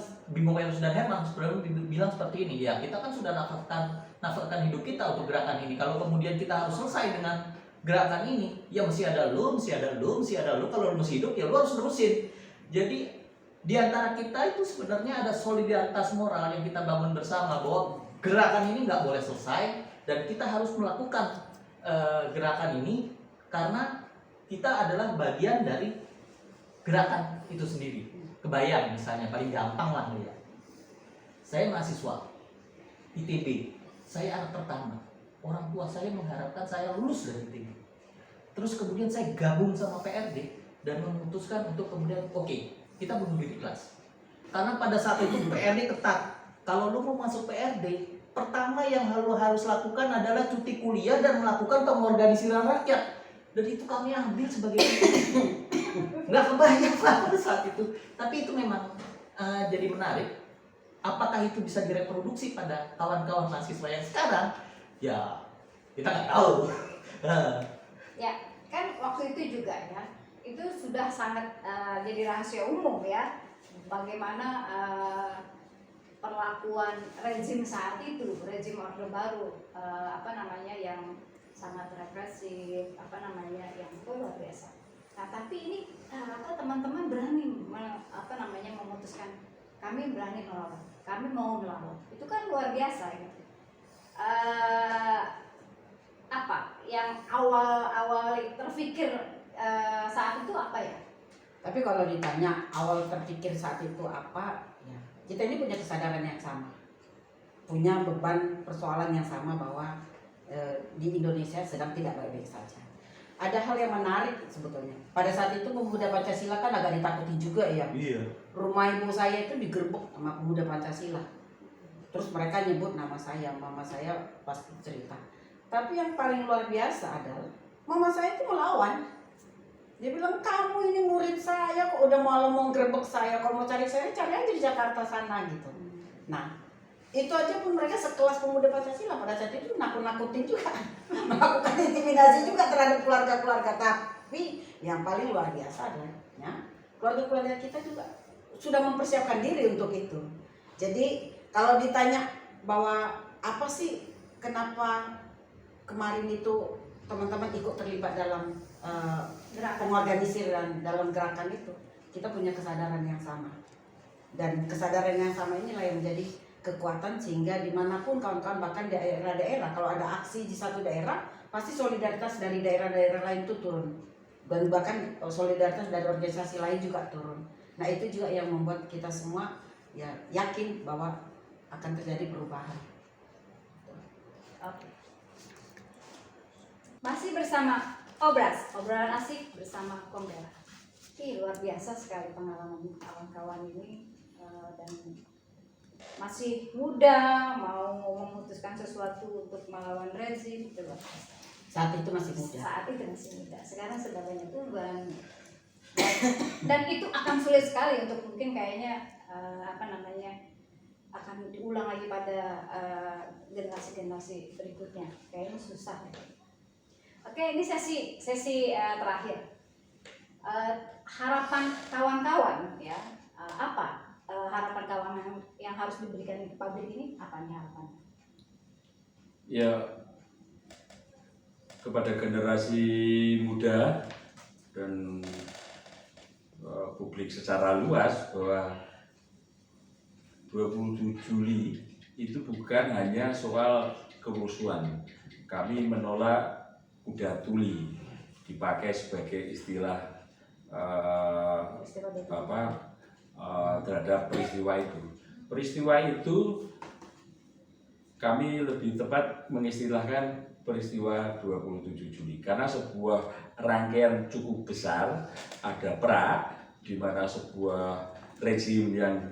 Herman sebenarnya bilang seperti ini, ya kita kan sudah nafkahkan hidup kita untuk gerakan ini. Kalau kemudian kita harus selesai dengan gerakan ini, ya mesti ada lu. Kalau lu masih hidup ya lu harus terusin. Jadi di antara kita itu sebenarnya ada solidaritas moral yang kita bangun bersama bahwa gerakan ini nggak boleh selesai dan kita harus melakukan gerakan ini karena kita adalah bagian dari gerakan itu sendiri. Kebayang misalnya paling gampang lah ya. Saya mahasiswa ITB, saya anak pertama. Orang tua saya mengharapkan saya lulus dari ITB. Terus kemudian saya gabung sama PRD dan memutuskan untuk kemudian oke, kita bunuh diri kelas. Karena pada saat itu PRD ketat. Kalau lu mau masuk PRD, pertama yang lu harus lakukan adalah cuti kuliah dan melakukan pengorganisiran rakyat. Dan itu kami ambil sebagai nggak kebayang lah pada saat itu. Tapi itu memang jadi menarik. Apakah itu bisa direproduksi pada kawan-kawan mahasiswa yang sekarang? Ya kita nggak tahu. Ya, kan waktu itu juga ya, itu sudah sangat jadi rahasia umum ya, bagaimana perlakuan rezim saat itu, rezim Orde Baru, yang sangat represif, yang luar biasa. Nah, tapi ini teman-teman berani memutuskan kami berani melawan, kami mau melawan. Itu kan luar biasa ya. Apa yang awal terpikir saat itu apa ya? Tapi kalau ditanya awal terpikir saat itu apa, ya kita ini punya kesadaran yang sama, punya beban persoalan yang sama bahwa di Indonesia sedang tidak baik-baik saja. Ada hal yang menarik sebetulnya. Pada saat itu pemuda Pancasila kan agak ditakuti juga ya. Iya. Rumah ibu saya itu digerebek sama pemuda Pancasila. Terus mereka nyebut nama saya, mama saya pasti cerita. Tapi yang paling luar biasa adalah mama saya itu melawan. Dia bilang, kamu ini murid saya kok udah malah mau gerebek saya, kalau mau cari saya cari aja di Jakarta sana gitu. Nah, itu aja pun mereka sekelas pemuda Pancasila pada saat itu nakut-nakutin juga, melakukan intimidasi juga terhadap keluarga-keluarga. Tapi yang paling luar biasa adalah ya, keluarga-keluarga kita juga sudah mempersiapkan diri untuk itu. Jadi kalau ditanya bahwa apa sih kenapa kemarin itu teman-teman ikut terlibat dalam pengorganisiran dalam gerakan itu, kita punya kesadaran yang sama, dan kesadaran yang sama inilah yang menjadi kekuatan sehingga dimanapun kawan-kawan, bahkan daerah-daerah, kalau ada aksi di satu daerah pasti solidaritas dari daerah-daerah lain itu turun, dan bahkan solidaritas dari organisasi lain juga turun. Nah itu juga yang membuat kita semua ya yakin bahwa akan terjadi perubahan. Oke. Masih bersama Obras, obrolan asik bersama Komdela. Luar biasa sekali pengalaman kawan-kawan ini, dan masih muda, mau memutuskan sesuatu untuk melawan rezim, itu luar biasa. Saat itu masih muda. Saat itu masih muda. Sekarang sudah banyak tuban. Dan itu akan sulit sekali untuk mungkin kayaknya akan diulang lagi pada generasi-generasi berikutnya. Kayaknya susah. Oke, ini sesi terakhir. harapan kawan-kawan ya, apa harapan kawan yang harus diberikan di pabrik ini, apa nih harapannya? Ya, kepada generasi muda dan publik secara luas bahwa 27 Juli itu bukan hanya soal kerusuhan. Kami menolak kuda tuli dipakai sebagai istilah terhadap peristiwa itu. Peristiwa itu kami lebih tepat mengistilahkan peristiwa 27 Juli karena sebuah rangkaian cukup besar, ada pra di mana sebuah rezim yang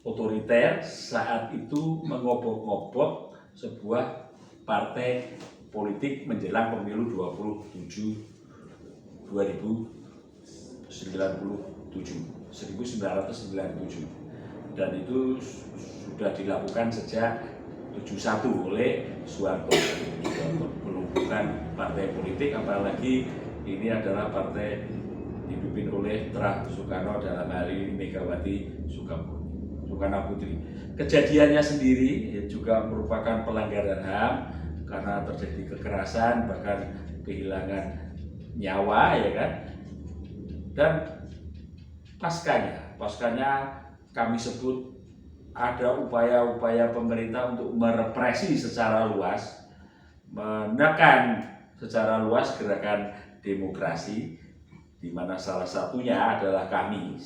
otoriter saat itu mengobok-ngobok sebuah partai politik menjelang pemilu 1997 dan itu sudah dilakukan sejak 71 oleh Soeharto. Belum bukan partai politik, apalagi ini adalah partai dipimpin oleh Tra Soekarno, dalam hal ini Megawati Soekarno Putri. Kejadiannya sendiri juga merupakan pelanggaran HAM karena terjadi kekerasan, bahkan kehilangan nyawa, ya kan. Dan paskanya kami sebut ada upaya-upaya pemerintah untuk merepresi secara luas, menekan secara luas gerakan demokrasi, di mana salah satunya adalah kami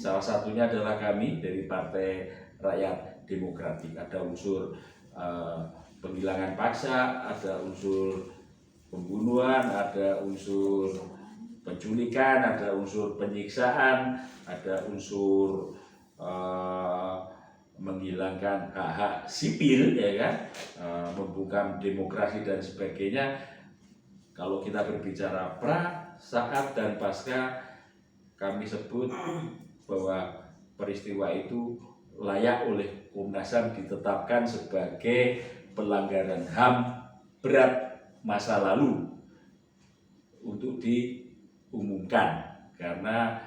dari Partai Rakyat Demokratik. Ada unsur penghilangan paksa, ada unsur pembunuhan, ada unsur penculikan, ada unsur penyiksaan, ada unsur menghilangkan hak-hak sipil, ya kan, membungkam demokrasi dan sebagainya. Kalau kita berbicara pra, saat, dan pasca, kami sebut bahwa peristiwa itu layak oleh Komnas HAM ditetapkan sebagai pelanggaran HAM berat masa lalu untuk diumumkan, karena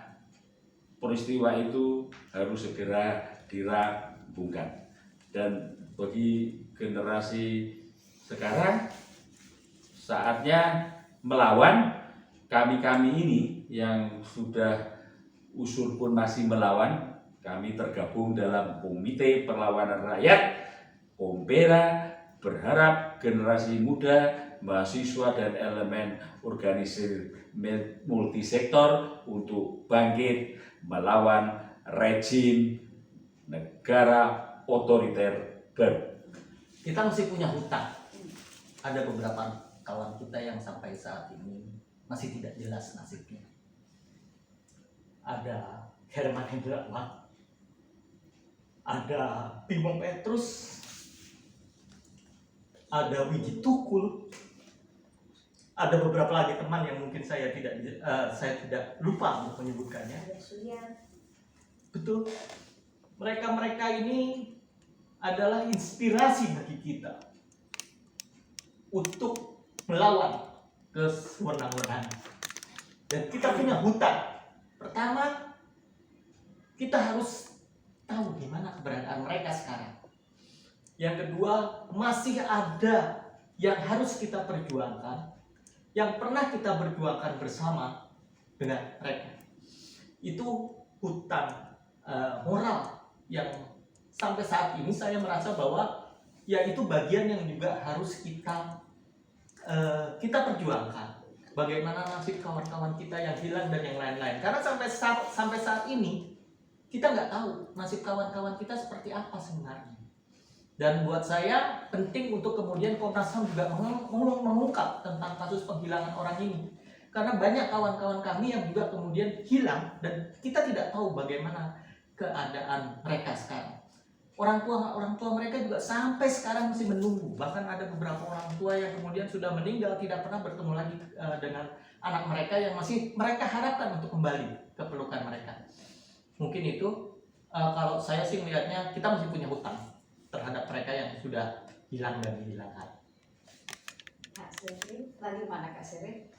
peristiwa itu harus segera dirampungkan. Dan bagi generasi sekarang, saatnya melawan. Kami ini yang sudah usul pun masih melawan. Kami tergabung dalam Komite Perlawanan Rakyat, Kompera, berharap generasi muda, mahasiswa, dan elemen organisasi multisektor untuk bangkit melawan rejim negara otoriter baru. Kita mesti punya hutang. Ada beberapa kawan kita yang sampai saat ini masih tidak jelas nasibnya. Ada Herman Hendrawan, ada Bimo Petrus, ada Wiji Tukul, ada beberapa lagi teman yang mungkin saya tidak lupa untuk menyebutkannya. Betul. Mereka ini adalah inspirasi bagi kita untuk melawan kesewenang-wenangan. Dan kita punya hutang. Pertama, kita harus tahu di mana keberadaan mereka sekarang. Yang kedua, masih ada yang harus kita perjuangkan, yang pernah kita berjuangkan bersama dengan mereka. Itu hutang moral yang sampai saat ini saya merasa bahwa ya itu bagian yang juga harus kita perjuangkan. Bagaimana nasib kawan-kawan kita yang hilang dan yang lain-lain. Karena sampai saat ini kita nggak tahu nasib kawan-kawan kita seperti apa sebenarnya. Dan buat saya penting untuk kemudian Komnas HAM juga mengungkap tentang kasus penghilangan orang ini. Karena banyak kawan-kawan kami yang juga kemudian hilang dan kita tidak tahu bagaimana keadaan mereka sekarang. Orang tua mereka juga sampai sekarang masih menunggu. Bahkan ada beberapa orang tua yang kemudian sudah meninggal, tidak pernah bertemu lagi dengan anak mereka yang masih mereka harapkan untuk kembali ke pelukan mereka. Mungkin itu kalau saya sih melihatnya kita masih punya hutang terhadap mereka yang sudah hilang dan dihilangkan. Kak Siri, lagi mana Kak Siri?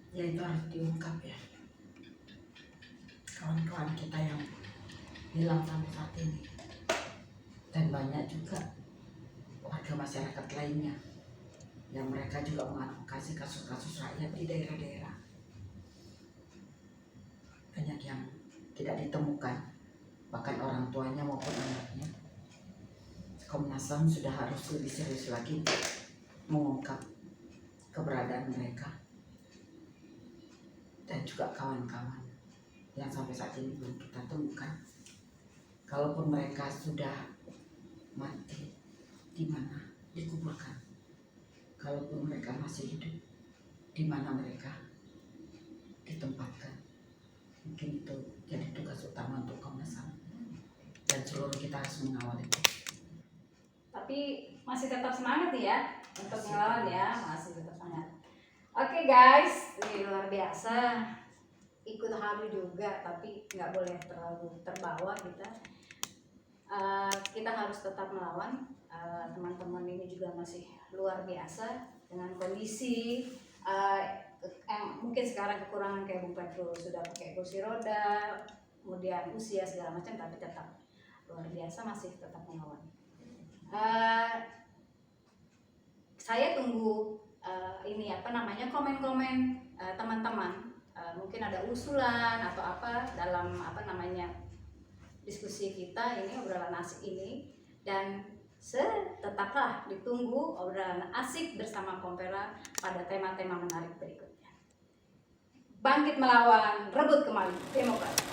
Ya itu harus diungkap ya. Kawan-kawan kita yang hilang sampai saat ini. Dan banyak juga warga masyarakat lainnya yang mereka juga mengadvokasi kasus-kasus rakyat di daerah-daerah. Banyak yang tidak ditemukan, bahkan orang tuanya maupun anaknya. Komnas HAM sudah harus lebih serius lagi mengungkap keberadaan mereka dan juga kawan-kawan yang sampai saat ini belum kita temukan. Kalaupun mereka sudah mati, di mana dikuburkan? Kalaupun mereka masih hidup, di mana mereka ditempatkan? Mungkin itu jadi tugas utama untuk Komnas HAM dan seluruh kita harus mengawal itu. Tapi masih tetap semangat ya untuk melawan ya, masih tetap semangat. Oke guys, ini luar biasa. Ikut haru juga, tapi nggak boleh terlalu terbawa kita. Kita harus tetap melawan. Teman-teman ini juga masih luar biasa dengan kondisi mungkin sekarang kekurangan kayak Bung Petro sudah pakai kursi roda, kemudian usia segala macam, tapi tetap luar biasa masih tetap melawan. Saya tunggu ini komen-komen teman-teman. Mungkin ada usulan atau apa dalam diskusi kita ini, obrolan asik ini, dan tetaplah ditunggu obrolan asik bersama Kompera pada tema-tema menarik berikutnya. Bangkit melawan, rebut kembali demokrasi.